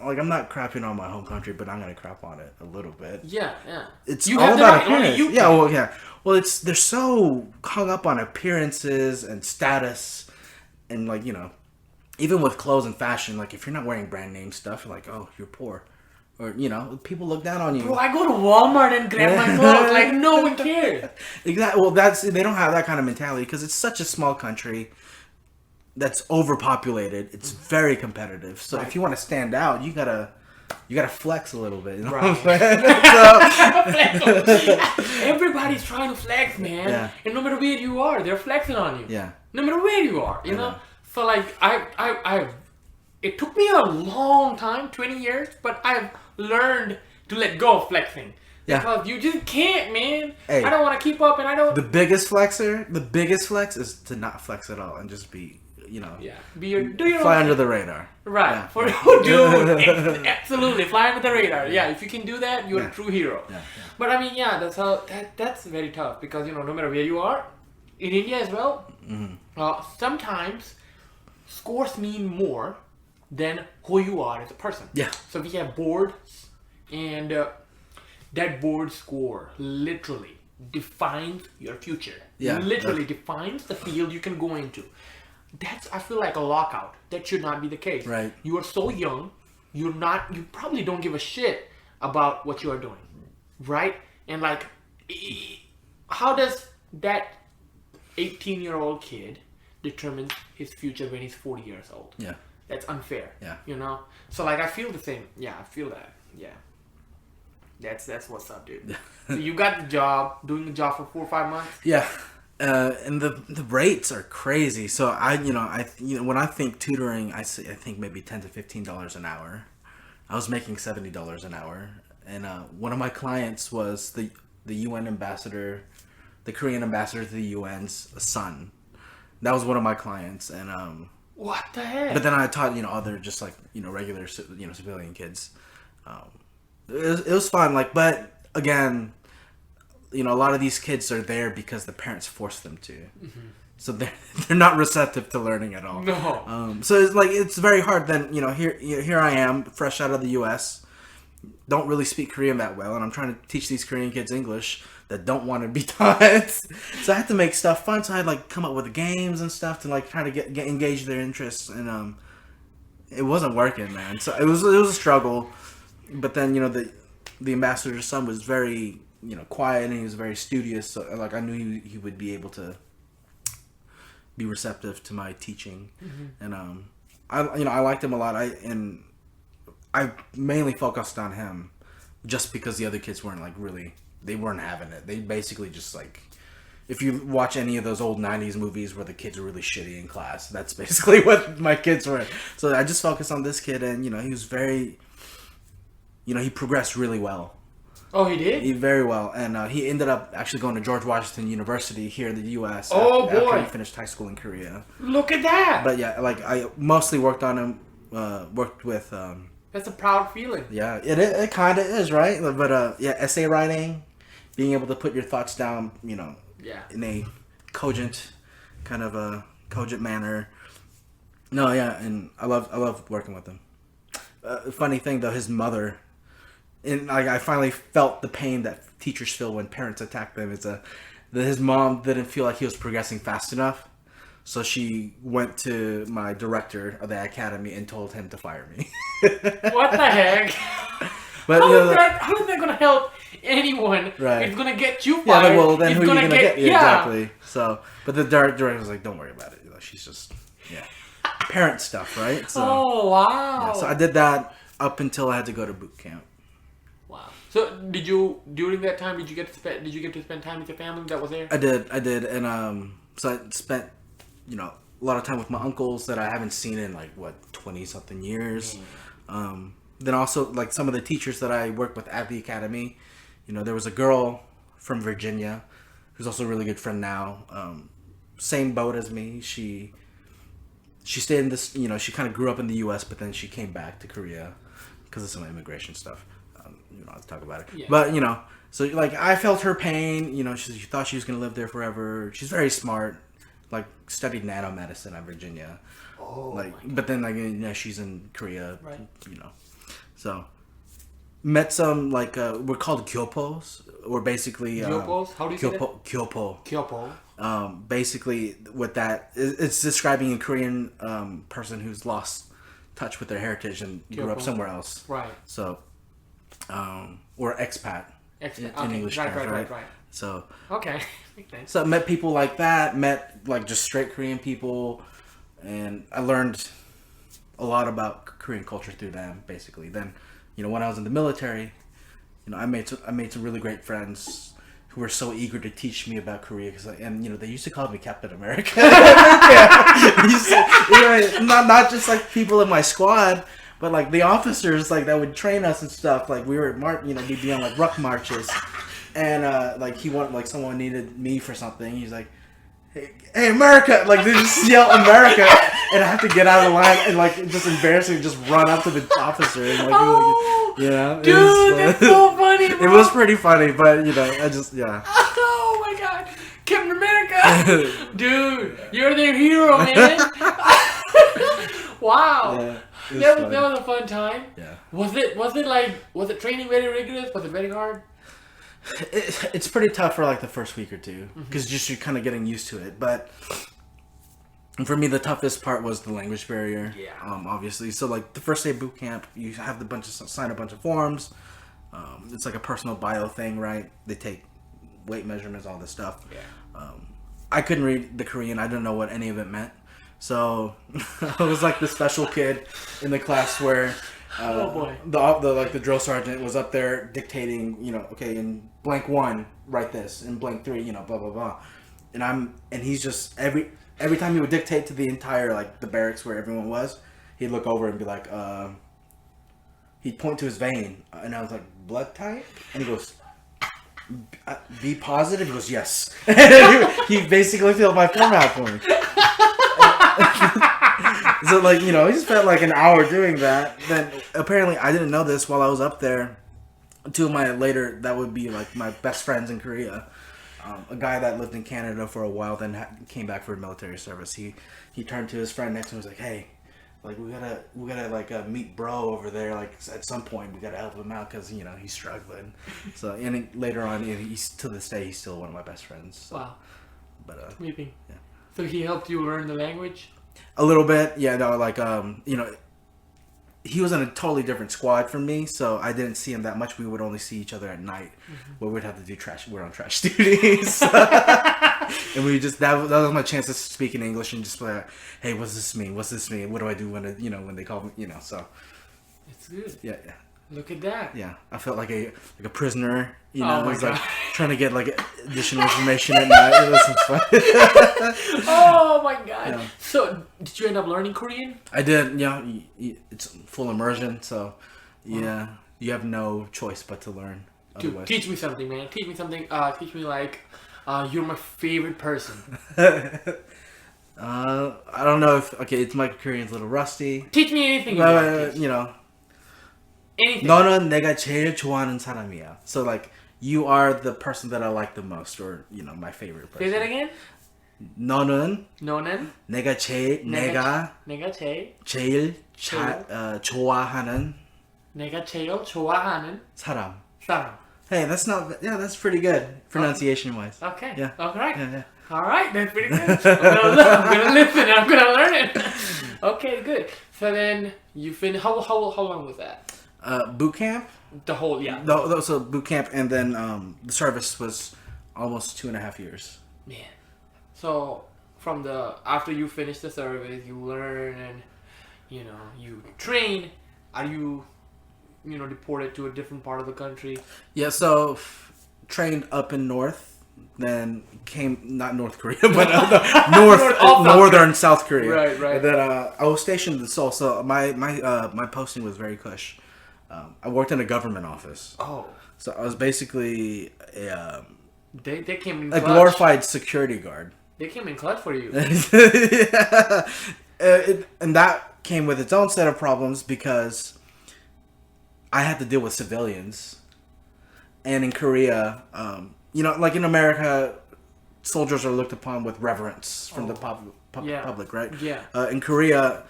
like, I'm not crapping on my home country, but I'm gonna crap on it a little bit. Yeah. It's all about appearance. Well, they're so hung up on appearances and status, and like even with clothes and fashion. Like if you're not wearing brand name stuff, you're like, oh, you're poor, or people look down on you. Bro, I go to Walmart and grab my clothes. Like no one cares. Exactly. Well, they don't have that kind of mentality because it's such a small country that's overpopulated. It's very competitive. So if you want to stand out, you gotta flex a little bit. You know what I'm saying? Everybody's trying to flex, man. Yeah. And no matter where you are, they're flexing on you. Yeah. No matter where you are, you know. So like I it took me a long time, 20 years, but I've learned to let go of flexing. Yeah. Because you just can't, man. Hey, I don't want to keep up, and I don't. The biggest flex is to not flex at all and just be do your fly own under thing. the radar. Right. Dude, absolutely. Fly under the radar. Yeah, if you can do that, you're a true hero. Yeah. But I mean, that's very tough because, no matter where you are, in India as well, sometimes scores mean more than who you are as a person. Yeah. So we have boards, and that board score literally defines your future. Yeah. Literally defines the field you can go into. That's, I feel like, a lockout. That should not be the case. Right. You are so young. You probably don't give a shit about what you are doing, right? And like, how does that 18-year-old kid determine his future when he's 40 years old? Yeah. That's unfair. Yeah. So like, I feel the same. Yeah, I feel that. Yeah. That's what's up, dude. So you got the job, doing the job for 4 or 5 months. Yeah. And the rates are crazy. So when I think tutoring, I think maybe $10 to $15 an hour. I was making $70 an hour, and one of my clients was the UN ambassador, the Korean ambassador to the UN's son. That was one of my clients, and what the heck? But then I taught other just like regular civilian kids. It was fun, but again, a lot of these kids are there because the parents force them to. Mm-hmm. So they're not receptive to learning at all. No. So it's very hard. Then here I am, fresh out of the U.S., don't really speak Korean that well, and I'm trying to teach these Korean kids English that don't want to be taught. So I had to make stuff fun. So I had come up with games and stuff to try to get engage their interests, and it wasn't working, man. So it was a struggle. But then the ambassador's son was very quiet, and he was very studious. So I knew he would be able to be receptive to my teaching, and I liked him a lot. I mainly focused on him just because the other kids weren't they weren't having it. They basically just if you watch any of those old 90s movies where the kids are really shitty in class, that's basically what my kids were. So I just focused on this kid, and he was very, he progressed really well. Oh, he did? He very well, and he ended up actually going to George Washington University here in the U.S. Oh, boy. After he finished high school in Korea. Look at that! But yeah, I mostly worked on him, worked with... That's a proud feeling. Yeah, it kind of is, right? But essay writing, being able to put your thoughts down, in a cogent manner. No, yeah, and I love working with him. Funny thing though, his mother, and I finally felt the pain that teachers feel when parents attack them. That his mom didn't feel like he was progressing fast enough, so she went to my director of the academy and told him to fire me. What the heck? But how is that going to help anyone? Right. It's going to get you fired. Yeah, well, then who are you going to get? Yeah, exactly. So, but the director was like, "Don't worry about it. She's just parent stuff, right?" So, oh wow. Yeah, so I did that up until I had to go to boot camp. Wow. So during that time did you get to spend time with your family that was there? I did, and so I spent a lot of time with my uncles that I haven't seen in 20-something years. Then also some of the teachers that I worked with at the academy. There was a girl from Virginia who's also a really good friend now. Same boat as me. She stayed in this. She kind of grew up in the U.S., but then she came back to Korea because of some immigration stuff. I'll talk about it. Yeah. But so I felt her pain. She thought she was gonna live there forever. She's very smart. Studied nanomedicine at Virginia. Oh. But then she's in Korea. Right. So met some we're called gyopos, or basically gyopos. How do you say that? Gyopo. Gyopo. Basically, what that it's describing a Korean person who's lost touch with their heritage and grew up somewhere else. Right. So, or expat. In English terms, right. So okay. So I met people like that. Met just straight Korean people, and I learned a lot about Korean culture through them. Basically, then when I was in the military, I made some really great friends who were so eager to teach me about Korea. They used to call me Captain America. Not just people in my squad, but the officers that would train us and stuff. We were we'd be on ruck marches, and he wanted someone needed me for something. He's like, hey, America! Like, they just yell America, and I have to get out of the line and, like, just embarrassing, just run up to the officer and, like, you know? Dude, that's so funny, bro. It was pretty funny, but, you know, I just, yeah. Oh, my God. Captain America! Dude, you're their hero, man. Wow. Yeah, that was a fun time. Yeah. Was it training very rigorous? Was it very hard? It's pretty tough for like the first week or two because just you're kind of getting used to it. But for me, the toughest part was the language barrier. Yeah. Obviously, so like the first day of boot camp, you have sign a bunch of forms. It's like a personal bio thing, right? They take weight measurements, all this stuff. Yeah. I couldn't read the Korean. I didn't know what any of it meant. So I was like the special kid in the class where. Oh boy! The drill sergeant was up there dictating, you know, okay, in blank 1 write this, in blank 3, you know, blah blah blah, and he's just every time he would dictate to the entire like the barracks where everyone was, he'd look over and be like, he'd point to his vein, and I was like, blood type, and he goes, be positive. He goes, yes. he basically filled my form out for me. So, like, you know, he spent like an hour doing that. Then, apparently, I didn't know this while I was up there. 2 of my later, that would be like my best friends in Korea. A guy that lived in Canada for a while, then came back for military service. He turned to his friend next to him and was like, hey, like, we gotta like meet bro over there. Like, at some point, we gotta help him out because, you know, he's struggling. So, and later on, he's to this day, he's still one of my best friends. So. Wow. But, Sweeping. Yeah. So he helped you learn the language? A little bit, yeah. No, like you know, he was in a totally different squad from me, so I didn't see him that much. We would only see each other at night, where we'd have to do trash. We're on trash duties, and we just that was my chance to speak in English and just be like, hey, what's this mean? What's this mean? What do I do when when they call me? You know, so it's good. Yeah. Look at that. Yeah, I felt like a prisoner. You know, Oh I my was God. like trying to get like additional information at night. It was some fun. Oh my God! Yeah. So, did you end up learning Korean? I did. Yeah, it's full immersion, so yeah, you have no choice but to learn. Dude, Otherwise. teach me something, man. Teach me something. Teach me like, you're my favorite person. I don't know if it's my Korean's a little rusty. Teach me anything. You know. Anything. 너는 내가 제일 좋아하는 사람이야. So like you are the person that I like the most, or my favorite person. Say that again. 너는 내가 제일 좋아하는 내가 제일 좋아하는 사람. Hey, that's pretty good pronunciation wise. Okay. Yeah. All right. Yeah. All right, that's pretty good. I'm gonna listen. I'm gonna learn it. Okay, good. So then you finished. How long was that? Boot camp. The whole So boot camp, and then the service was almost 2.5 years. Man. So after you finish the service, you learn and you train. Are you deported to a different part of the country? Yeah. So trained up in north. Then came not North Korea, but northern South Korea. Right. And then I was stationed in Seoul, so my posting was very cush. I worked in a government office. Oh, so I was basically they came in a clutch. glorified security guard. They came in clutch for you. Yeah. And that came with its own set of problems because I had to deal with civilians, and in Korea. Like in America, soldiers are looked upon with reverence from the public, right? Yeah. In Korea,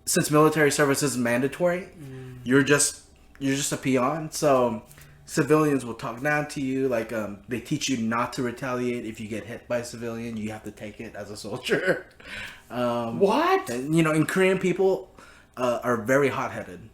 since military service is mandatory, you're just a peon. So civilians will talk down to you. Like they teach you not to retaliate if you get hit by a civilian. You have to take it as a soldier. What? And, in Korean, people are very hot-headed.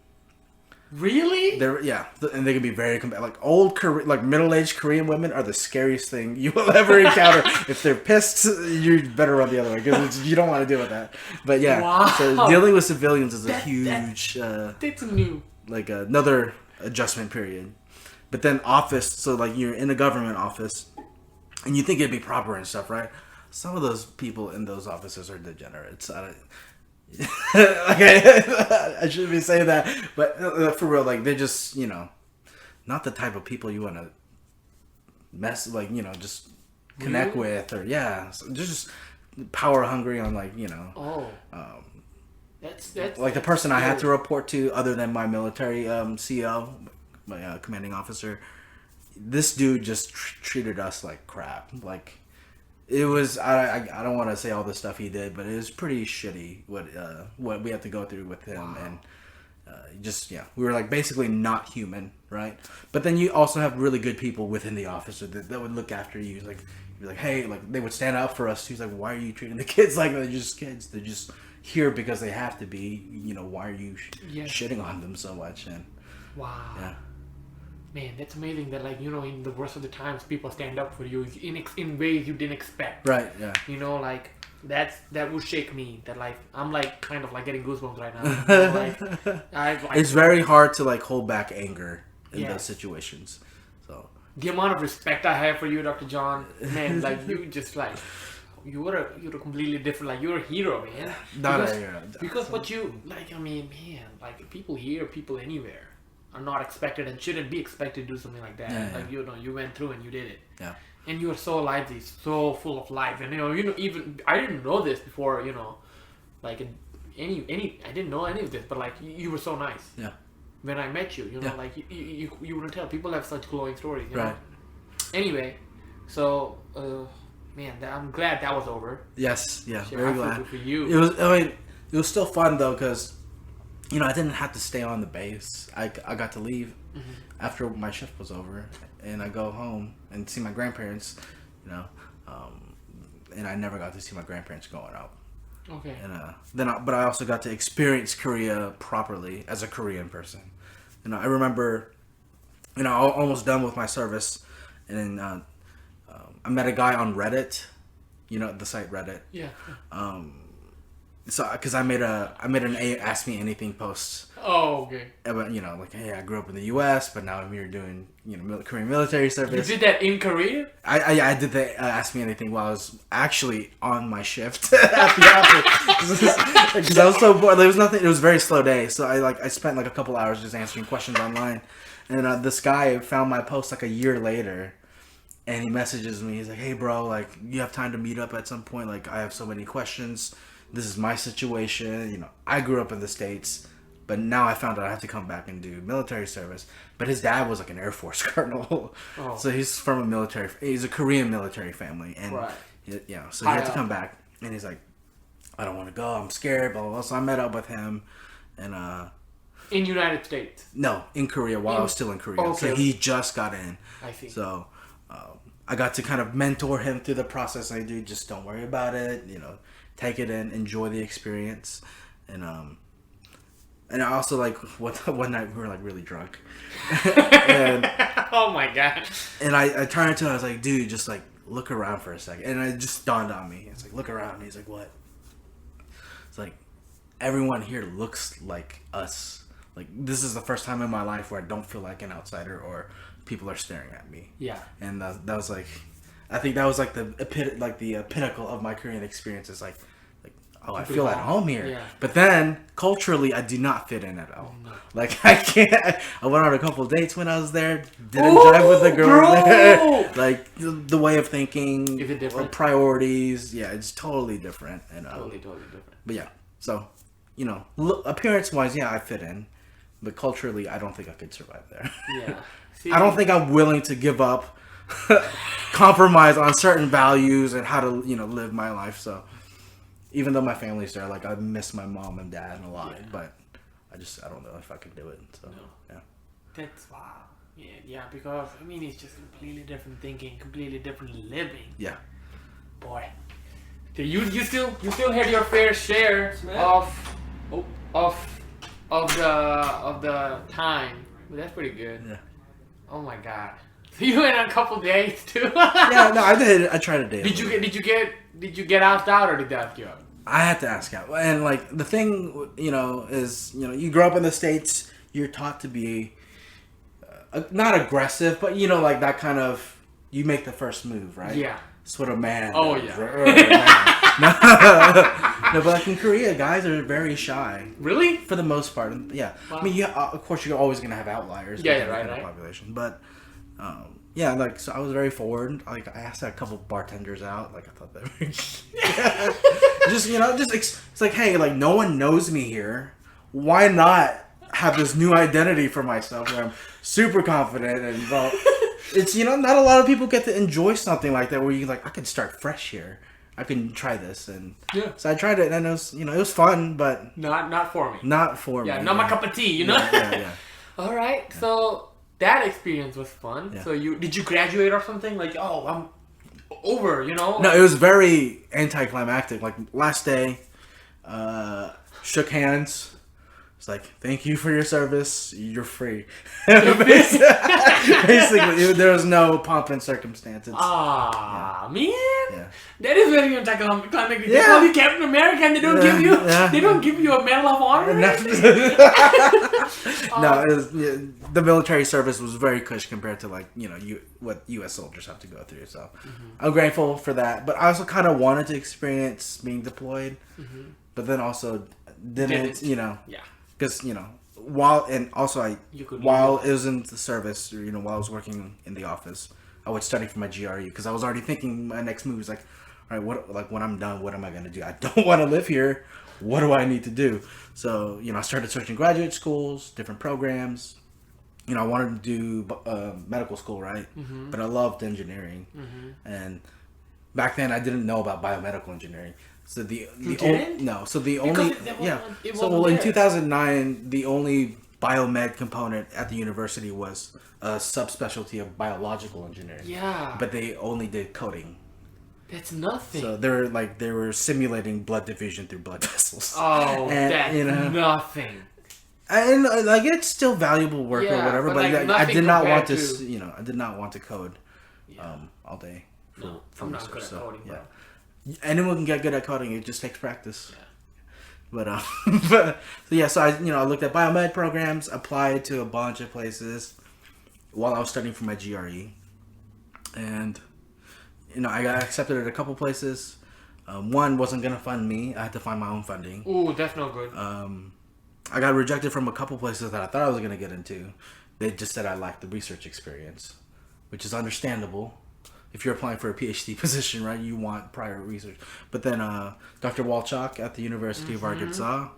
Really? And they can be very middle-aged Korean women are the scariest thing you will ever encounter. If they're pissed, you better run the other way because you don't want to deal with that. But yeah, wow. So dealing with civilians is a huge, that's new, like another adjustment period. But then office, so like you're in a government office, and you think it'd be proper and stuff, right? Some of those people in those offices are degenerates. I shouldn't be saying that, but for real, like they're just not the type of people you want to just connect with, or so they're just power hungry on like That's like the person I had to report to, other than my military CO, my commanding officer. This dude just treated us like crap. Like it was. I don't want to say all the stuff he did, but it was pretty shitty what we had to go through with him. Wow. And we were like basically not human, right? But then you also have really good people within the office that would look after you. Like you'd be like, hey, like they would stand up for us. He's like, why are you treating the kids like they're just kids? They're just here because they have to be. Why are you shitting on them so much? And wow, yeah. Man, that's amazing that in the worst of the times people stand up for you in ways you didn't expect. Right. Yeah. That would shake me. That I'm kind of getting goosebumps right now. It's very hard to hold back anger in those situations. So the amount of respect I have for you, Dr. John, man, you just you're a completely different. You're a hero, man. Not a hero. Because what you people here, people anywhere are not expected and shouldn't be expected to do something like that. Yeah. You went through and you did it. Yeah. And you are so lively, so full of life. And even I didn't know this before. I didn't know any of this, but you were so nice. Yeah. When I met you, you wouldn't tell. People have such glowing stories. Right. Anyway, so man, I'm glad that was over. Yes. Yeah. Sure, very glad. For you. It was still fun though, because I didn't have to stay on the base. I got to leave after my shift was over, and I go home and see my grandparents. And I never got to see my grandparents growing up. Okay. And but I also got to experience Korea properly as a Korean person. I remember, almost done with my service, and I met a guy on Reddit, the site Reddit. Yeah. So, because I made an Ask Me Anything post. Oh, okay. About, hey, I grew up in the U.S., but now I'm here doing, Korean military service. You did that in Korea? I did the Ask Me Anything while I was actually on my shift at the office. Because I was so bored. There was nothing. It was a very slow day, so I spent a couple hours just answering questions online. And this guy found my post a year later, and he messages me. He's like, hey, bro, you have time to meet up at some point? I have so many questions. This is my situation. I grew up in the States, but now I found out I have to come back and do military service. But his dad was an Air Force colonel. Oh. So he's from he's a Korean military family. And right. So he had to come back. And he's like, I don't want to go. I'm scared, blah, blah, blah. So I met up with him. And in United States? No, in Korea while I was still in Korea. Okay. So he just got in. I see. So I got to kind of mentor him through the process. I do, just don't worry about it, take it in, enjoy the experience, and I also one night we were really drunk, and oh my god! And I turned to him, I was like, dude, just look around for a second, and it just dawned on me. It's look around, and he's like, what? It's everyone here looks like us. This is the first time in my life where I don't feel like an outsider or people are staring at me. Yeah, and that was I think that was the pinnacle of my Korean experience. Is I feel at home here. Yeah. But then culturally, I do not fit in at all. No. I can't. I went on a couple of dates when I was there. Didn't jive with the girl there. The way of thinking, is it different? Priorities. Yeah, it's totally different. And totally different. But yeah, so appearance wise, yeah, I fit in. But culturally, I don't think I could survive there. Yeah. See, I don't think I'm willing to give up. Compromise on certain values and how to live my life. So even though my family's there, I miss my mom and dad a lot, but I don't know if I could do it. So yeah, that's wow. Yeah, because it's just completely different thinking, completely different living. Yeah, boy, you still had your fair share of the time. But that's pretty good. Yeah. Oh my god. You went on a couple dates too. Yeah, no, I did. I tried a date. Did you get asked out or did they ask you out? I had to ask out, and the thing, is you grow up in the States, you're taught to be not aggressive, but that kind of you make the first move, right? Yeah. That's what a man. Oh does, yeah. No, but in Korea, guys are very shy. Really? For the most part, yeah. Wow. Of course, you're always gonna have outliers. Yeah, right. Population, but Yeah, like, so I was very forward. Like, I asked a couple bartenders out. Like, I thought that were just, it's like, hey, like, no one knows me here. Why not have this new identity for myself where I'm super confident and, well, it's, not a lot of people get to enjoy something like that where you're like, I can start fresh here. I can try this. And so I tried it, and it was, it was fun, but not for me. Not for me. Yeah, not my cup of tea, Yeah. All right. Yeah. So that experience was fun. Yeah. So did you graduate or something? Like, oh, I'm over, No, it was very anticlimactic. Like, last day, shook hands. It's like, thank you for your service. You're free. Basically, there was no pomp and circumstances. Man. Yeah. That is very anticlimactic. They call you Captain America and they don't give you they don't give you a Medal of Honor. No, it was, the military service was very cush compared to, like, what U.S. soldiers have to go through. So I'm grateful for that. But I also kind of wanted to experience being deployed, but then also didn't. Yeah. Because, while it was in the service, or, while I was working in the office, I would study for my GRE because I was already thinking my next move was like, all right, when I'm done, what am I going to do? I don't want to live here. What do I need to do? So, I started searching graduate schools, different programs. I wanted to do medical school, right? But I loved engineering. And back then I didn't know about biomedical engineering. So in 2009, the only biomed component at the university was a subspecialty of biological engineering. Yeah. But they only did coding. That's nothing. So they were simulating blood diffusion through blood vessels. Oh, and, that's nothing. And like, it's still valuable work or whatever, but I did not want to. I did not want to code all day. I'm not good at coding. Yeah. Anyone can get good at coding. It just takes practice. Yeah. So I looked at biomed programs, applied to a bunch of places while I was studying for my GRE, and I got accepted at a couple places. One wasn't gonna fund me. I had to find my own funding. Ooh, that's no good. I got rejected from a couple places that I thought I was gonna get into. They just said I lacked the research experience, which is understandable. If you're applying for a PhD position, right, you want prior research. But then Dr. Walchuk at the University of Arkansas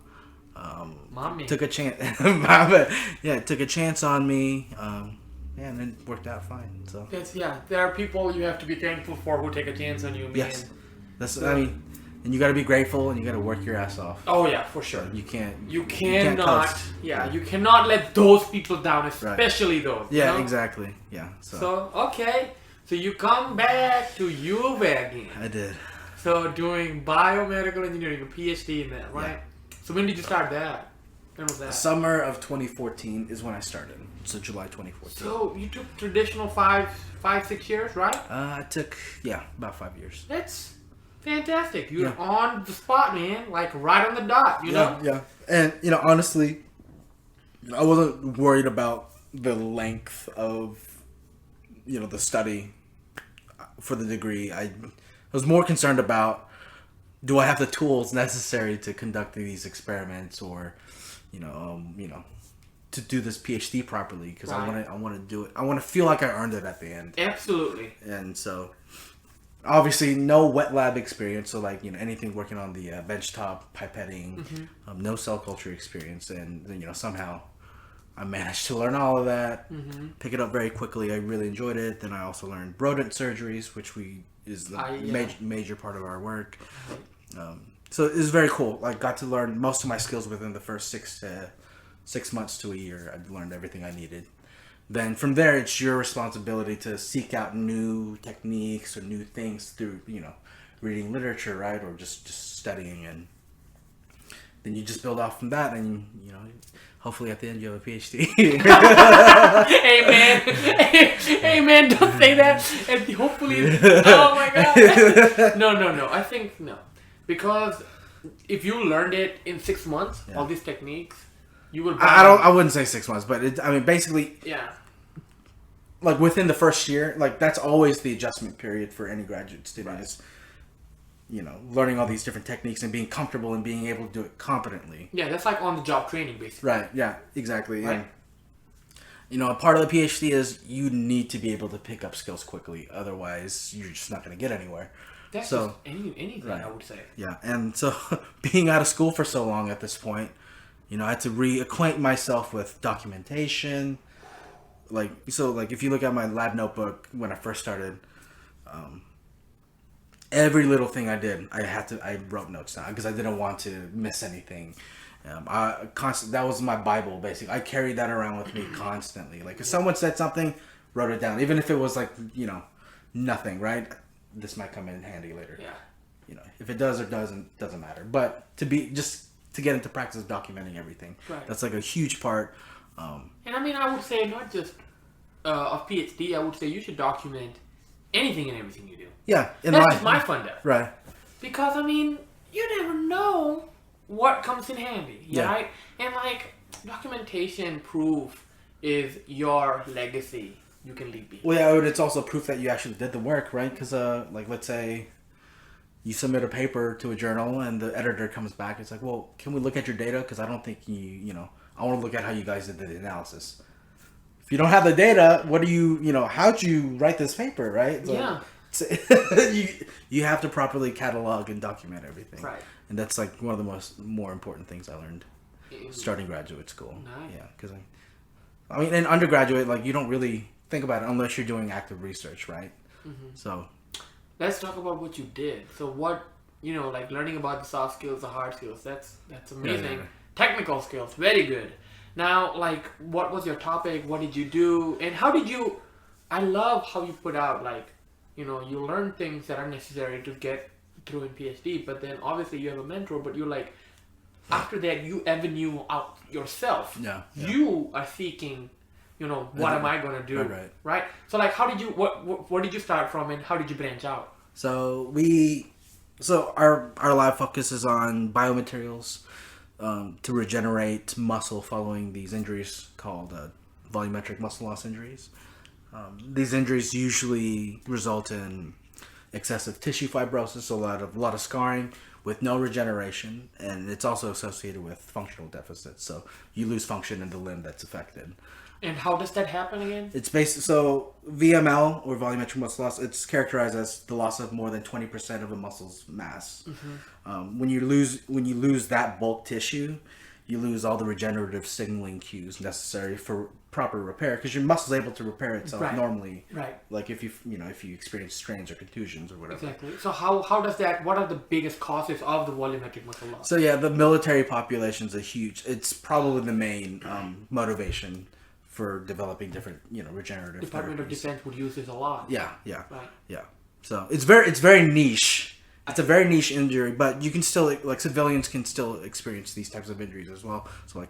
took a chance. Took a chance on me. And it worked out fine. So there are people you have to be thankful for who take a chance on you. Man. Yes, and you got to be grateful, and you got to work your ass off. Oh yeah, for sure. You cannot. You cannot let those people down, especially those. Yeah, exactly. Yeah. So okay. So you come back to U of A again. I did. So doing biomedical engineering, a PhD in that, right? Yeah. So when did you start that? When was that? The summer of 2014 is when I started. So July 2014. So you took traditional 6 years, right? I took, about 5 years. That's fantastic. You're on the spot, man. Like right on the dot, you know? Yeah. And, honestly, I wasn't worried about the length of, the study for the degree. I was more concerned about, do I have the tools necessary to conduct these experiments, or to do this PhD properly, because I want to do it. I want to feel like I earned it at the end. Absolutely. And so obviously no wet lab experience, so like anything working on the benchtop pipetting, no cell culture experience, and then somehow I managed to learn all of that, pick it up very quickly. I really enjoyed it. Then I also learned rodent surgeries, which is the major part of our work. So it was very cool. I got to learn most of my skills within the first 6 months to a year. I learned everything I needed. Then from there, it's your responsibility to seek out new techniques or new things through, reading literature, right? Or just studying, and then you just build off from that, and hopefully at the end you have a PhD. Amen. Don't say that. And hopefully, oh my God. No. I think no, because if you learned it in 6 months, all these techniques, you will. I wouldn't say 6 months, but basically. Yeah. Like within the first year, like that's always the adjustment period for any graduate student. Right. Is, learning all these different techniques and being comfortable and being able to do it competently. Yeah, that's like on the job training, basically. Right. Yeah. Exactly. Right. A part of the PhD is you need to be able to pick up skills quickly. Otherwise, you're just not going to get anywhere. That's just anything, right. I would say. Yeah, and so being out of school for so long at this point, I had to reacquaint myself with documentation. Like if you look at my lab notebook when I first started, every little thing I did, I wrote notes down because I didn't want to miss anything. That was my Bible, basically. I carried that around with me constantly. Like if someone said something, wrote it down, even if it was like nothing. Right? This might come in handy later. Yeah. If it does or doesn't matter. But to get into practice of documenting everything, right. That's like a huge part. And I would say not just of PhD. I would say you should document anything and everything you do. Yeah, that's just my funda. Right. Because you never know what comes in handy, right? And documentation proof is your legacy you can leave behind. Well, yeah, it's also proof that you actually did the work, right? Because let's say you submit a paper to a journal and the editor comes back, it's like, well, can we look at your data? Because I don't think I want to look at how you guys did the analysis. If you don't have the data, what do how'd you write this paper, right? So you have to properly catalog and document everything. Right. And that's like one of the more important things I learned starting graduate school. Nice. Yeah, because in undergraduate, you don't really think about it unless you're doing active research, right? Mm-hmm. So let's talk about what you did. So what, learning about the soft skills, the hard skills, that's amazing. Yeah. Technical skills, very good. Now, what was your topic? What did you do? And how did you, I love how you put out, you learn things that are necessary to get through in PhD, but then obviously you have a mentor, but you're after that, you avenue out yourself. Yeah. You are seeking, what am I going to do? Right? So how did you, what did you start from and how did you branch out? So our lab focuses on biomaterials to regenerate muscle following these injuries called volumetric muscle loss injuries. These injuries usually result in excessive tissue fibrosis, a lot of scarring with no regeneration, and it's also associated with functional deficits. So you lose function in the limb that's affected. And how does that happen again? It's so VML, or volumetric muscle loss, it's characterized as the loss of more than 20% of a muscle's mass. Mm-hmm. When you lose that bulk tissue, you lose all the regenerative signaling cues necessary for proper repair, because your muscle is able to repair itself normally. Right. Like if you experience strains or contusions or whatever. Exactly. So how does that? What are the biggest causes of the volumetric muscle loss? So yeah, the military population's it's probably the main motivation for developing different regenerative Department therapies. of Defense would use this a lot. Yeah. Right. Yeah. So it's very niche. It's a very niche injury, but you can still, civilians can still experience these types of injuries as well. So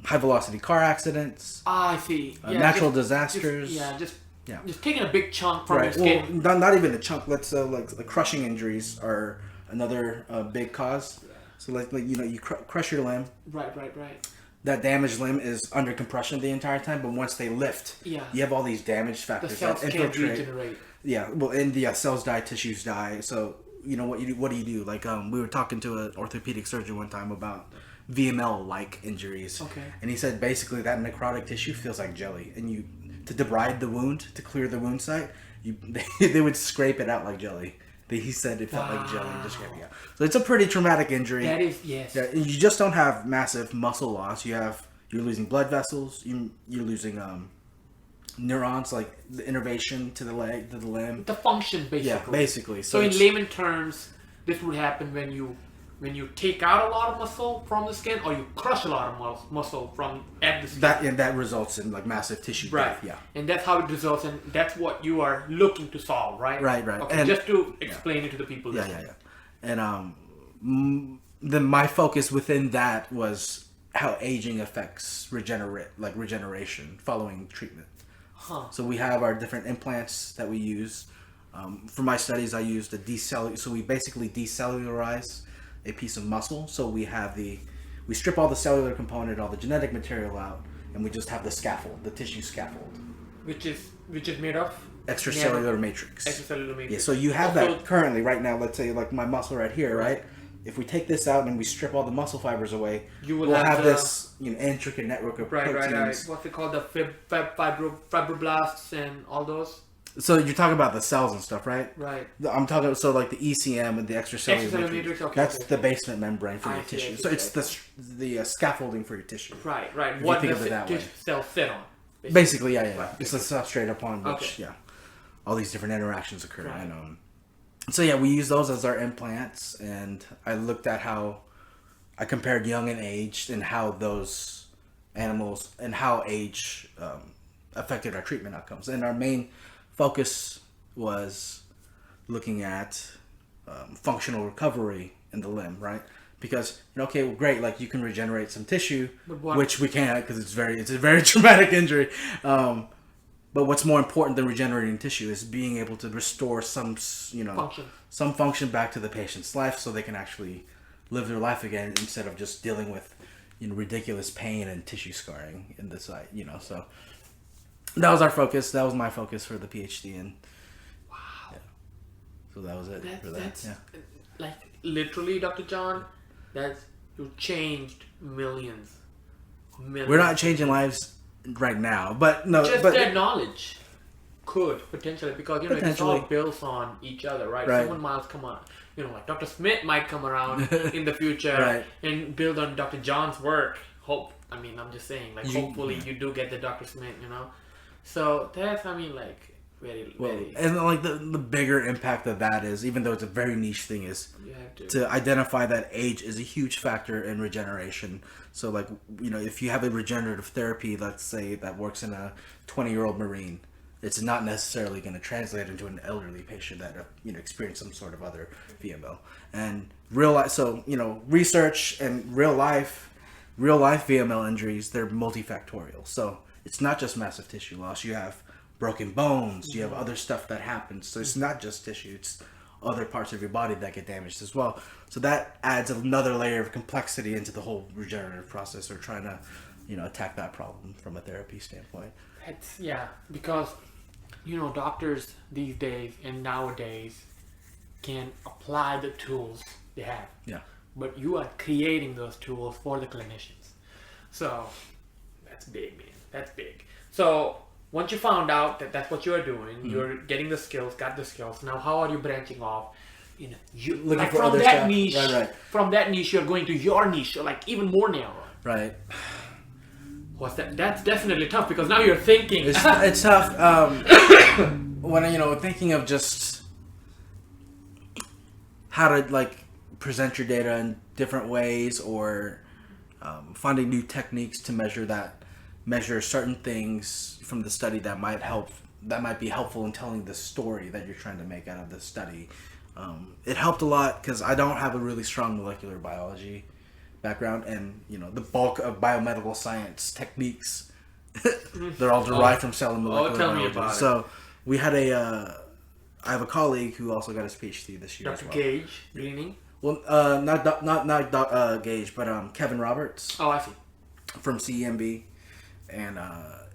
high velocity car accidents. I see. Natural disasters. Just taking a big chunk from your skin. Well, not even a chunk. Crushing injuries are another big cause. So you crush your limb. Right. That damaged limb is under compression the entire time, but once they lift, you have all these damage factors the cells that can't regenerate. Yeah, well, and cells die, tissues die. So what do you do? We were talking to an orthopedic surgeon one time about VML-like injuries. Okay. And he said basically that necrotic tissue feels like jelly, and to debride the wound, to clear the wound site, they would scrape it out like jelly. He said it felt like jelly just scraping out. So it's a pretty traumatic injury. That is, yes. Yeah, you just don't have massive muscle loss. You're losing blood vessels. You're losing neurons, like the innervation to the limb. The function, basically. Yeah, basically. So in layman terms, this would happen when you take out a lot of muscle from the skin, or you crush a lot of muscle at the skin. That results in massive tissue death. Yeah. And that's how it results, and that's what you are looking to solve, right? Right. Okay, and just to explain it to the people. Yeah. And then my focus within that was how aging affects regeneration following treatment. Huh. So we have our different implants that we use. For my studies, I used so we basically decellularize a piece of muscle. So we strip all the cellular component, all the genetic material out, and we just have the scaffold, the tissue scaffold. Which is made of? Extracellular matrix. Extracellular matrix. Yeah, so you have that currently right now, let's say my muscle right here, right? if we take this out and we strip all the muscle fibers away, we'll have this intricate network of proteins. Right. What's it called? The fibroblasts and all those. So you're talking about the cells and stuff, right? Right. I'm talking like the ECM and the extracellular matrix. Okay, that's the basement membrane for your tissue. So it's the scaffolding for your tissue. Right. What think of it that way. Cells sit on. Basically, yeah. Right. It's the substrate upon which, all these different interactions occur. Right. And, so yeah, we use those as our implants, and I looked at how I compared young and aged, and how those animals and how age affected our treatment outcomes. And our main focus was looking at functional recovery in the limb, right? Because great, like you can regenerate some tissue, which we can't because it's a very traumatic injury. But what's more important than regenerating tissue is being able to restore some function back to the patient's life, so they can actually live their life again instead of just dealing with ridiculous pain and tissue scarring in the site. So that was our focus. That was my focus for the PhD, and wow. So that was it for that. That's like literally, Dr. John. You changed millions. We're not changing lives right now, but no. Just that knowledge could potentially, because it's all built on each other, right? Someone might come on, like Dr. Smith might come around in the future and build on Dr. John's work. I'm just saying, like, hopefully you do get the Dr. Smith, So that's, very. And like the bigger impact of that is, even though it's a very niche thing, is to identify that age is a huge factor in regeneration. So like, if you have a regenerative therapy, let's say that works in a 20-year-old Marine, it's not necessarily going to translate into an elderly patient that experienced some sort of other VMO. And real life, so research and real life VML injuries, they're multifactorial. So it's not just massive tissue loss. You have broken bones, you have other stuff that happens. So it's not just tissue, it's other parts of your body that get damaged as well. So that adds another layer of complexity into the whole regenerative process, or trying to, attack that problem from a therapy standpoint. Because, doctors these days and nowadays can apply the tools they have. Yeah. But you are creating those tools for the clinicians. So that's big, man. That's big. So once you found out that that's what you're doing, you're getting the skills, got the skills. Now, how are you branching off? You looking for from other that stuff. niche. Right. From that niche, you're going to your niche, like even more narrow. Right. What's that? That's definitely tough, because now you're thinking. It's tough. When thinking of just how to present your data in different ways, or finding new techniques to measure certain things from the study that might be helpful in telling the story that you're trying to make out of the study. It helped a lot because I don't have a really strong molecular biology background, and the bulk of biomedical science techniques they're all derived from cell and molecular tell biology. Me about so it. We had I have a colleague who also got his PhD this year. Dr. Gage Greening. Well, not Gage, but Kevin Roberts. Oh, I see. From CEMB. And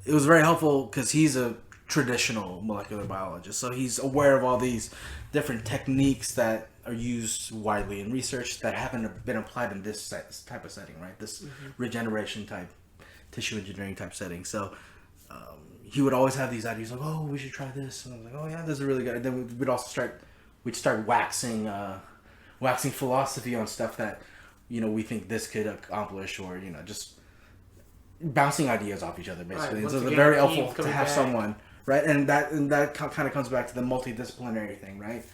it was very helpful because he's a traditional molecular biologist. So he's aware of all these different techniques that are used widely in research that haven't been applied in this type of setting, right? This regeneration type, tissue engineering type setting. So he would always have these ideas like, oh, we should try this. And I was like, oh yeah, this is really good. And then we'd start waxing philosophy on stuff that, we think this could accomplish, or, just bouncing ideas off each other, basically. Right. So it's very helpful to have someone, right? And that kind of comes back to the multidisciplinary thing, right?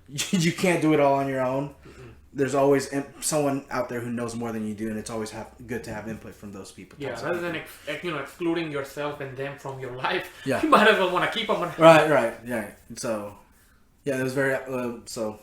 You can't do it all on your own. Mm-hmm. There's always someone out there who knows more than you do, and it's always good to have input from those people. Yeah, rather than excluding yourself and them from your life, you might as well want to keep them. Right, yeah. So, yeah, it was very. So,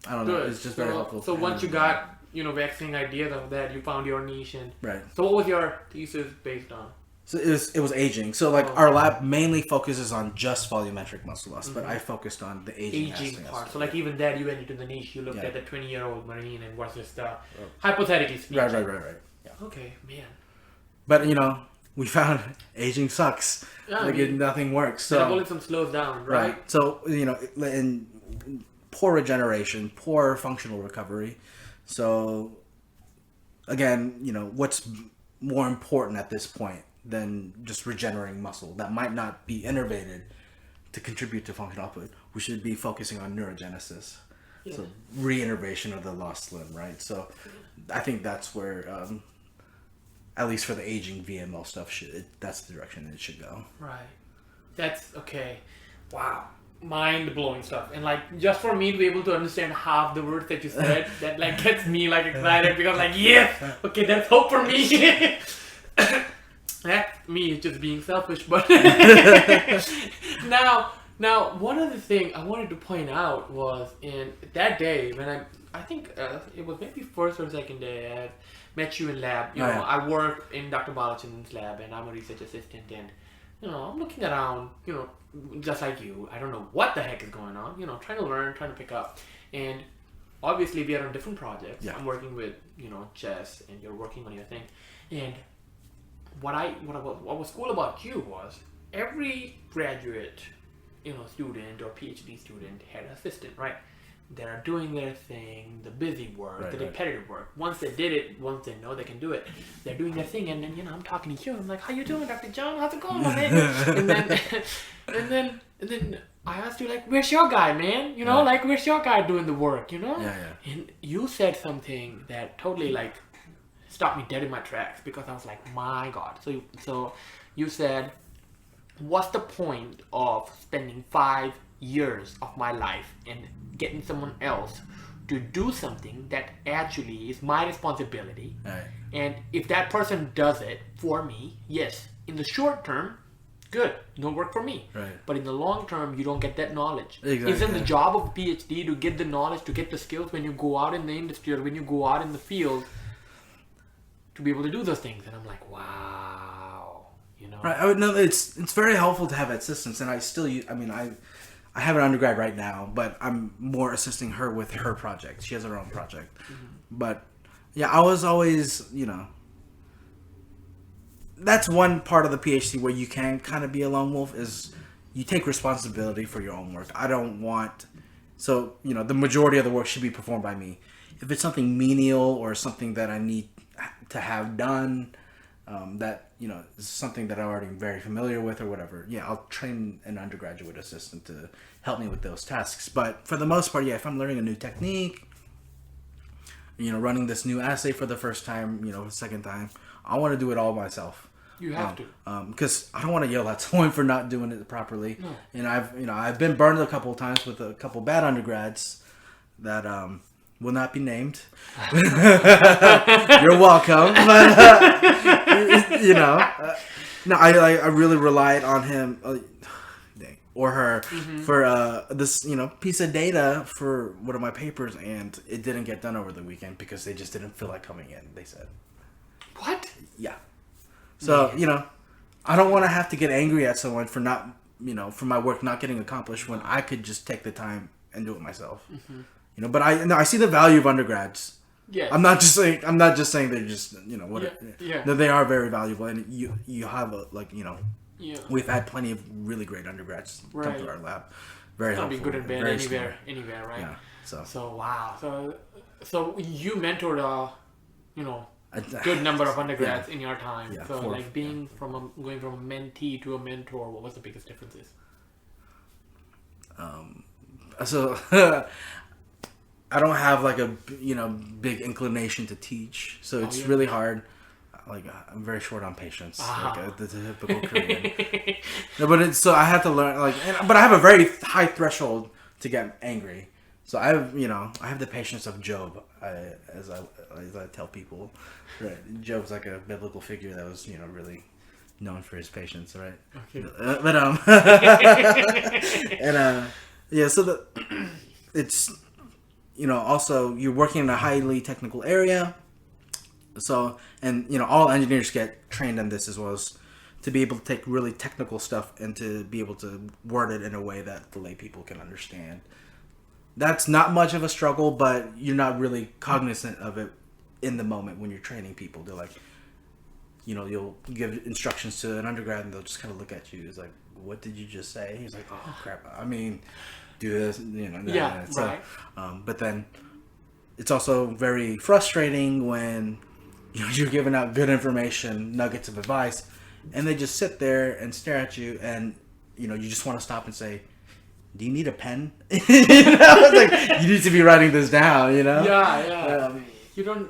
I don't know. It's just very helpful. So once you got vaccine ideas of that, you found your niche, and right. So what was your thesis based on? So it was aging. So our lab mainly focuses on just volumetric muscle loss, but I focused on the aging part. So even that, you went into the niche. You looked at the 20-year-old Marine and versus the hypothetically speaking. Right. Yeah. Okay, man. But we found aging sucks. Yeah, nothing works. So metabolism slows down, right? So in poor regeneration, poor functional recovery. So again, what's more important at this point than just regenerating muscle that might not be innervated to contribute to functional output? We should be focusing on neurogenesis. Yeah. So reinnervation of the lost limb, right? So I think that's where, at least for the aging VML stuff, that's the direction it should go. Right. That's okay. Wow. Mind-blowing stuff. And like, just for me to be able to understand half the words that you said, that like gets me like excited, because like, yes, okay, that's hope for me. That's me just being selfish. But now one other thing I wanted to point out was, in that day when I think it was maybe first or second day I met you in lab. I work in Dr. Balachan's lab, and I'm a research assistant, and I'm looking around, just like you. I don't know what the heck is going on, trying to learn, trying to pick up. And obviously we are on different projects. Yeah. I'm working with, chess, and you're working on your thing. And what was cool about you was every graduate, student or PhD student had an assistant, right? They are doing their thing, the busy work, the repetitive work. Once they did it, once they know they can do it, they're doing their thing. And then, I'm talking to you. I'm like, how you doing, Dr. John? How's it going, man? and then I asked you, like, where's your guy, man? Like, where's your guy doing the work, Yeah. And you said something that totally, like, stopped me dead in my tracks, because I was like, my God. So you said, what's the point of spending 5 years of my life and getting someone else to do something that actually is my responsibility? Right. And if that person does it for me, yes, in the short term, good, no work for me. Right. But in the long term, you don't get that knowledge. Exactly. Isn't the job of a PhD to get the knowledge, to get the skills when you go out in the industry or when you go out in the field, to be able to do those things? And I'm like, wow. Right. I would know it's very helpful to have assistance, and I still use. I mean, I have an undergrad right now, but I'm more assisting her with her project. She has her own project, but yeah, I was always, that's one part of the PhD where you can kind of be a lone wolf, is you take responsibility for your own work. I don't want, so the majority of the work should be performed by me. If it's something menial or something that I need to have done, that is something that I'm already very familiar with or whatever, I'll train an undergraduate assistant to help me with those tasks. But for the most part, if I'm learning a new technique, running this new assay for the first time, the second time, I want to do it all myself. You have to, because I don't want to yell at someone for not doing it properly. No. And I've been burned a couple of times with a couple bad undergrads that will not be named. You're welcome. But no, I really relied on him or her for this piece of data for one of my papers, and it didn't get done over the weekend because they just didn't feel like coming in. They said, "What?" Yeah. So I don't want to have to get angry at someone for not for my work not getting accomplished when I could just take the time and do it myself. But I see the value of undergrads. Yeah. I'm not just saying they're just whatever. Yeah. No, they are very valuable, and you have we've had plenty of really great undergrads come to our lab. Very helpful. Be good and bad anywhere, right? Yeah. So wow. So you mentored a good number of undergrads in your time. Yeah, so going from a mentee to a mentor, what was the biggest differences? So I don't have like a big inclination to teach, so it's really hard. Like I'm very short on patience, like the typical Korean. No, but so I have to learn but I have a very high threshold to get angry. So I have the patience of Job, as I tell people. Right, Job's like a biblical figure that was really known for his patience, right? Okay. So it's also you're working in a highly technical area. So, and all engineers get trained in this as well, as to be able to take really technical stuff and to be able to word it in a way that the lay people can understand. That's not much of a struggle, but you're not really cognizant of it in the moment when you're training people. They're like, you'll give instructions to an undergrad and they'll just kind of look at you. It's like, what did you just say? He's like, oh crap. I mean, do this, Yeah, so, right. But then it's also very frustrating when you're giving out good information, nuggets of advice, and they just sit there and stare at you, and you just want to stop and say, "Do you need a pen?" It's like you need to be writing this down. Yeah. You don't.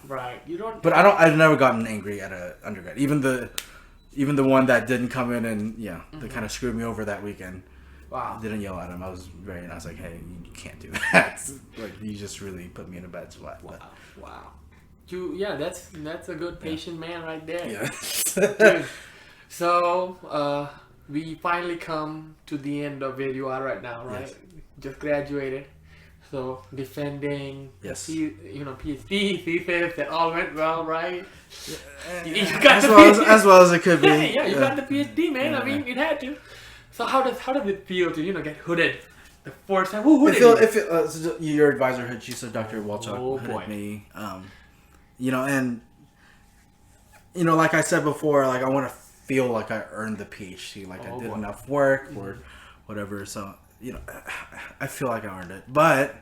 Right. You don't. But I've never gotten angry at a undergrad. Even the one that didn't come in and they kind of screwed me over that weekend. Wow. I didn't yell at him. I was very nice. Like, hey, you can't do that. Like, you just really put me in a bad spot. Wow. That's a good patient man right there. Yeah. Dude. So we finally come to the end of where you are right now, right? Yes. Just graduated. So defending, yes, PhD thesis, that all went well, right? Yeah. You got as well as it could be. Yeah, you got the PhD, man. Yeah. I mean, it had to. So how does it feel to get hooded the first time? Who hooded you? So your advisor hooded you, so Dr. Walchuk hooded me. And like I said before, like I want to feel like I earned the PhD, like I did enough work or whatever. So I feel like I earned it, but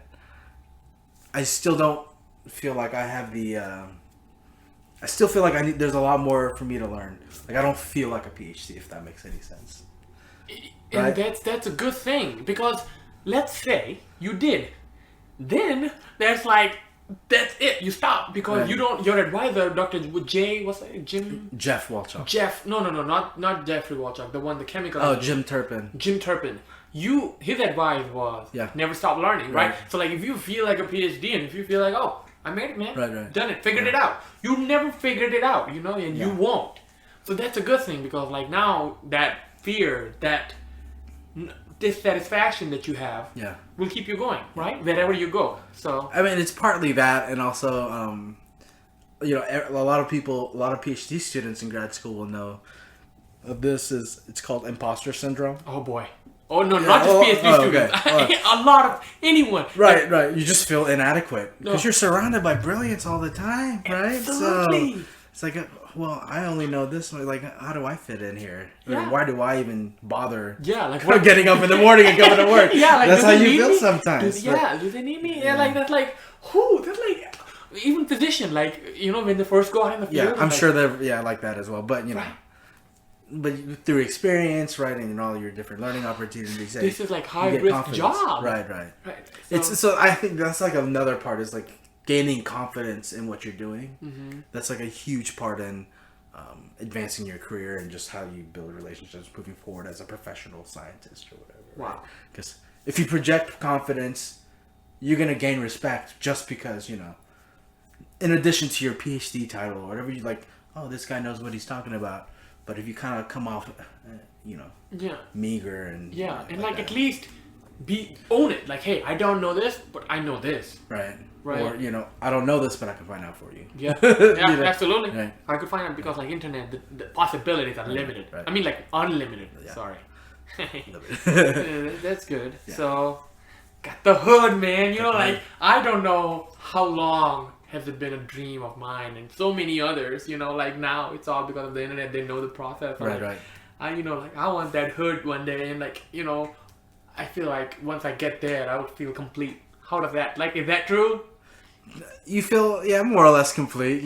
I still don't feel like I have the. I still feel like there's a lot more for me to learn. Like I don't feel like a PhD, if that makes any sense. And right? that's a good thing, because let's say you did, then there's like that's it. You stop because right. You don't. Your advisor, Dr. J, what's that? Jeff Walchuk. No, not Jeffrey Walchuk. The one, the chemical. Oh, Jim Turpin. His advice was never stop learning, right? So like if you feel like a PhD and if you feel like, oh, I made it, man, right. Done it, figured it out. You never figured it out, and you won't. So that's a good thing, because like now that fear, that dissatisfaction that you have will keep you going, right? Wherever you go. So I mean, it's partly that, and also a lot of PhD students in grad school will know of this. It's called imposter syndrome. Oh boy. Oh no, not just PhD students. Okay. A lot of anyone. Right. You just feel inadequate because you're surrounded by brilliance all the time, right? Absolutely. So it's like, well, I only know this. Like, how do I fit in here? Yeah. Or why do I even bother? Yeah, like getting up in the morning and coming to work. Yeah, like that's how you feel sometimes. Do they need me? Yeah, like that's like who? That's like even physician. Like when they first go out in the field. Yeah, I'm sure they're like that as well. But right. But through experience, right, and all your different learning opportunities, this is like high risk job. Right. So I think that's like another part is like gaining confidence in what you're doing. Mm-hmm. That's like a huge part in advancing your career and just how you build relationships moving forward as a professional scientist or whatever. Wow. Because if you project confidence, you're gonna gain respect just because in addition to your PhD title or whatever, you like, oh, this guy knows what he's talking about. But if you kind of come off, meager and and like at least own it. Like, hey, I don't know this, but I know this. Right. Or I don't know this, but I can find out for you. Yeah. Absolutely. Right. I could find out because like internet, the possibilities are limited. Right. I mean, like unlimited. Yeah. Sorry. That's good. Yeah. So, got the hood, man. Like I don't know how long has it been a dream of mine and so many others, like now it's all because of the internet. They know the process. Right. I want that hood one day, and I feel like once I get there, I would feel complete. How does that, is that true? You feel, more or less complete,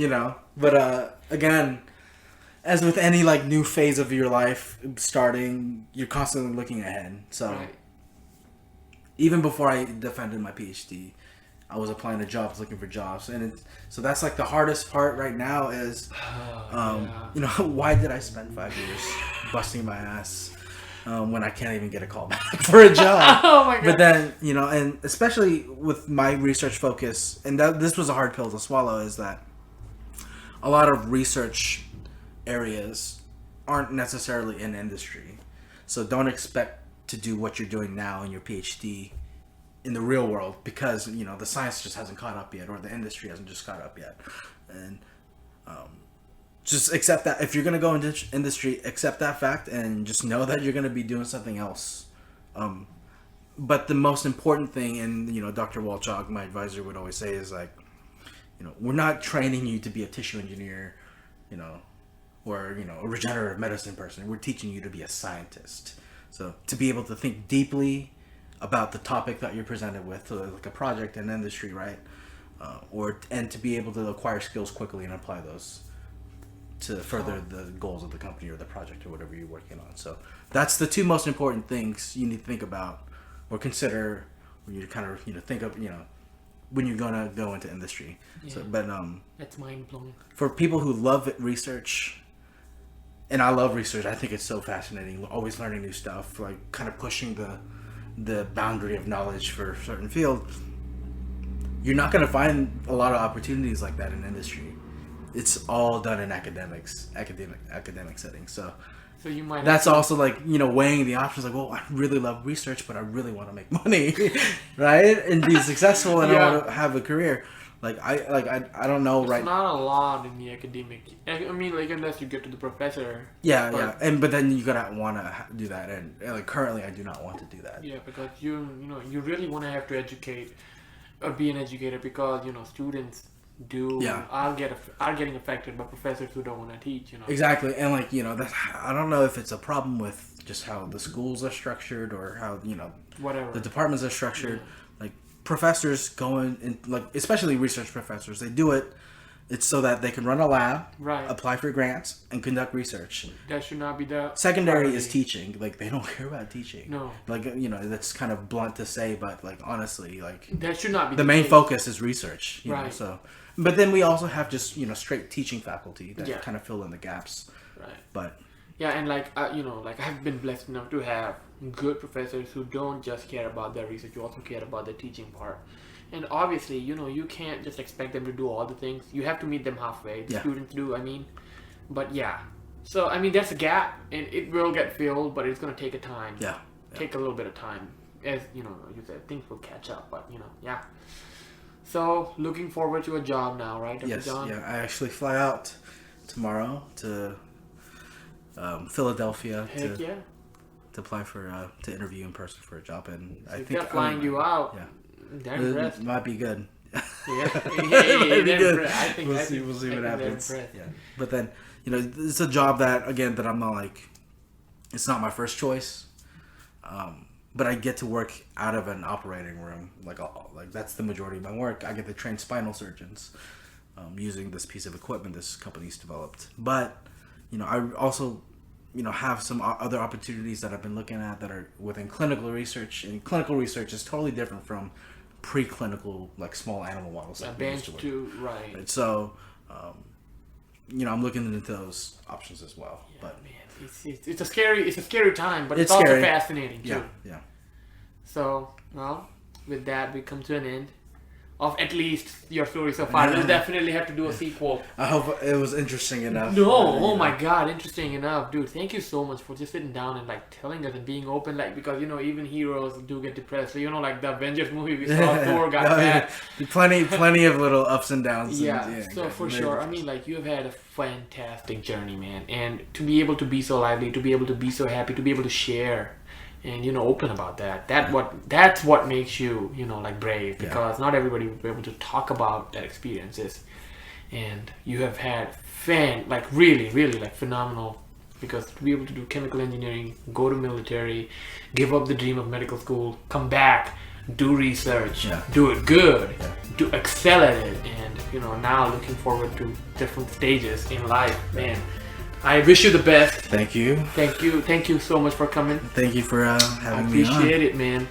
but again, as with any new phase of your life starting, you're constantly looking ahead. So even before I defended my PhD, I was applying to jobs, looking for jobs, and so that's the hardest part right now is, why did I spend 5 years busting my ass when I can't even get a call back for a job? Oh my God! But then and especially with my research focus, and this was a hard pill to swallow, is that a lot of research areas aren't necessarily in industry, so don't expect to do what you're doing now in your PhD in the real world, because the science just hasn't caught up yet, or the industry hasn't just caught up yet, and just accept that. If you're going to go into industry, accept that fact and just know that you're going to be doing something else. But the most important thing, and Dr. Walchuk, my advisor, would always say is we're not training you to be a tissue engineer, or a regenerative medicine person. We're teaching you to be a scientist. So to be able to think deeply, about the topic that you're presented with, so like a project in industry, right? And to be able to acquire skills quickly and apply those to further the goals of the company or the project or whatever you're working on. So that's the two most important things you need to think about or consider when you kind of think of when you're gonna go into industry. Yeah. So, but that's mind blowing. For people who love research, and I love research, I think it's so fascinating. Always learning new stuff, like kind of pushing the boundary of knowledge for a certain field. You're not gonna find a lot of opportunities like that in industry. It's all done in academic settings. So you might. That's also like weighing the options. Like, well, I really love research, but I really want to make money, right, and be successful, and I want to have a career. I don't know. It's not a lot in the academic. I mean, like unless you get to the professor. Yeah. But then you gotta want to do that, and like currently, I do not want to do that. Yeah, because you really want to have to educate or be an educator because students are getting affected by professors who don't want to teach. Exactly, and that I don't know if it's a problem with just how the schools are structured or how whatever the departments are structured. Like professors going in, like especially research professors, they do it. It's so that they can run a lab, apply for grants, and conduct research. That should not be the secondary is teaching. Like they don't care about teaching. No. Like that's kind of blunt to say, but like honestly, like that should not be the main focus is research. You know, so, but then we also have just straight teaching faculty that kind of fill in the gaps. Right. But and like I've been blessed enough to have good professors who don't just care about their research, you also care about the teaching part. And obviously, you can't just expect them to do all the things. You have to meet them halfway. The students do, But so there's a gap, and it will get filled, but it's gonna take a time. Take a little bit of time, as you said, things will catch up. But So looking forward to a job now, right, Dr. John? Yeah. I actually fly out tomorrow to Philadelphia to apply for to interview in person for a job, and so I think they're flying you out. Yeah. It might be good. Might be good. I think we'll see what happens. Yeah. But then it's a job that I'm not like, it's not my first choice. But I get to work out of an operating room. Like that's the majority of my work. I get to train spinal surgeons using this piece of equipment this company's developed. But I also have some other opportunities that I've been looking at that are within clinical research, and clinical research is totally different from preclinical, like small animal models. Right. So, I'm looking into those options as well. Yeah, but man, it's a scary time, but it's also scary. Fascinating too. Yeah. So, with that, we come to an end of at least your story so far. We'll definitely have to do a sequel. I hope it was interesting enough. No, oh my God, interesting enough, dude. Thank you so much for just sitting down and telling us and being open, because even heroes do get depressed. So like the Avengers movie we saw, Thor got bad. Plenty of little ups and downs. So for sure, you have had a fantastic journey, man, and to be able to be so lively, to be able to be so happy, to be able to share. And open about that. That's what makes you brave, because not everybody will be able to talk about their experiences. And you have had really phenomenal, because to be able to do chemical engineering, go to military, give up the dream of medical school, come back, do research, do it good, do excel at it, and now looking forward to different stages in life, man. I wish you the best. Thank you. Thank you so much for coming. Thank you for having me on. I appreciate it, man.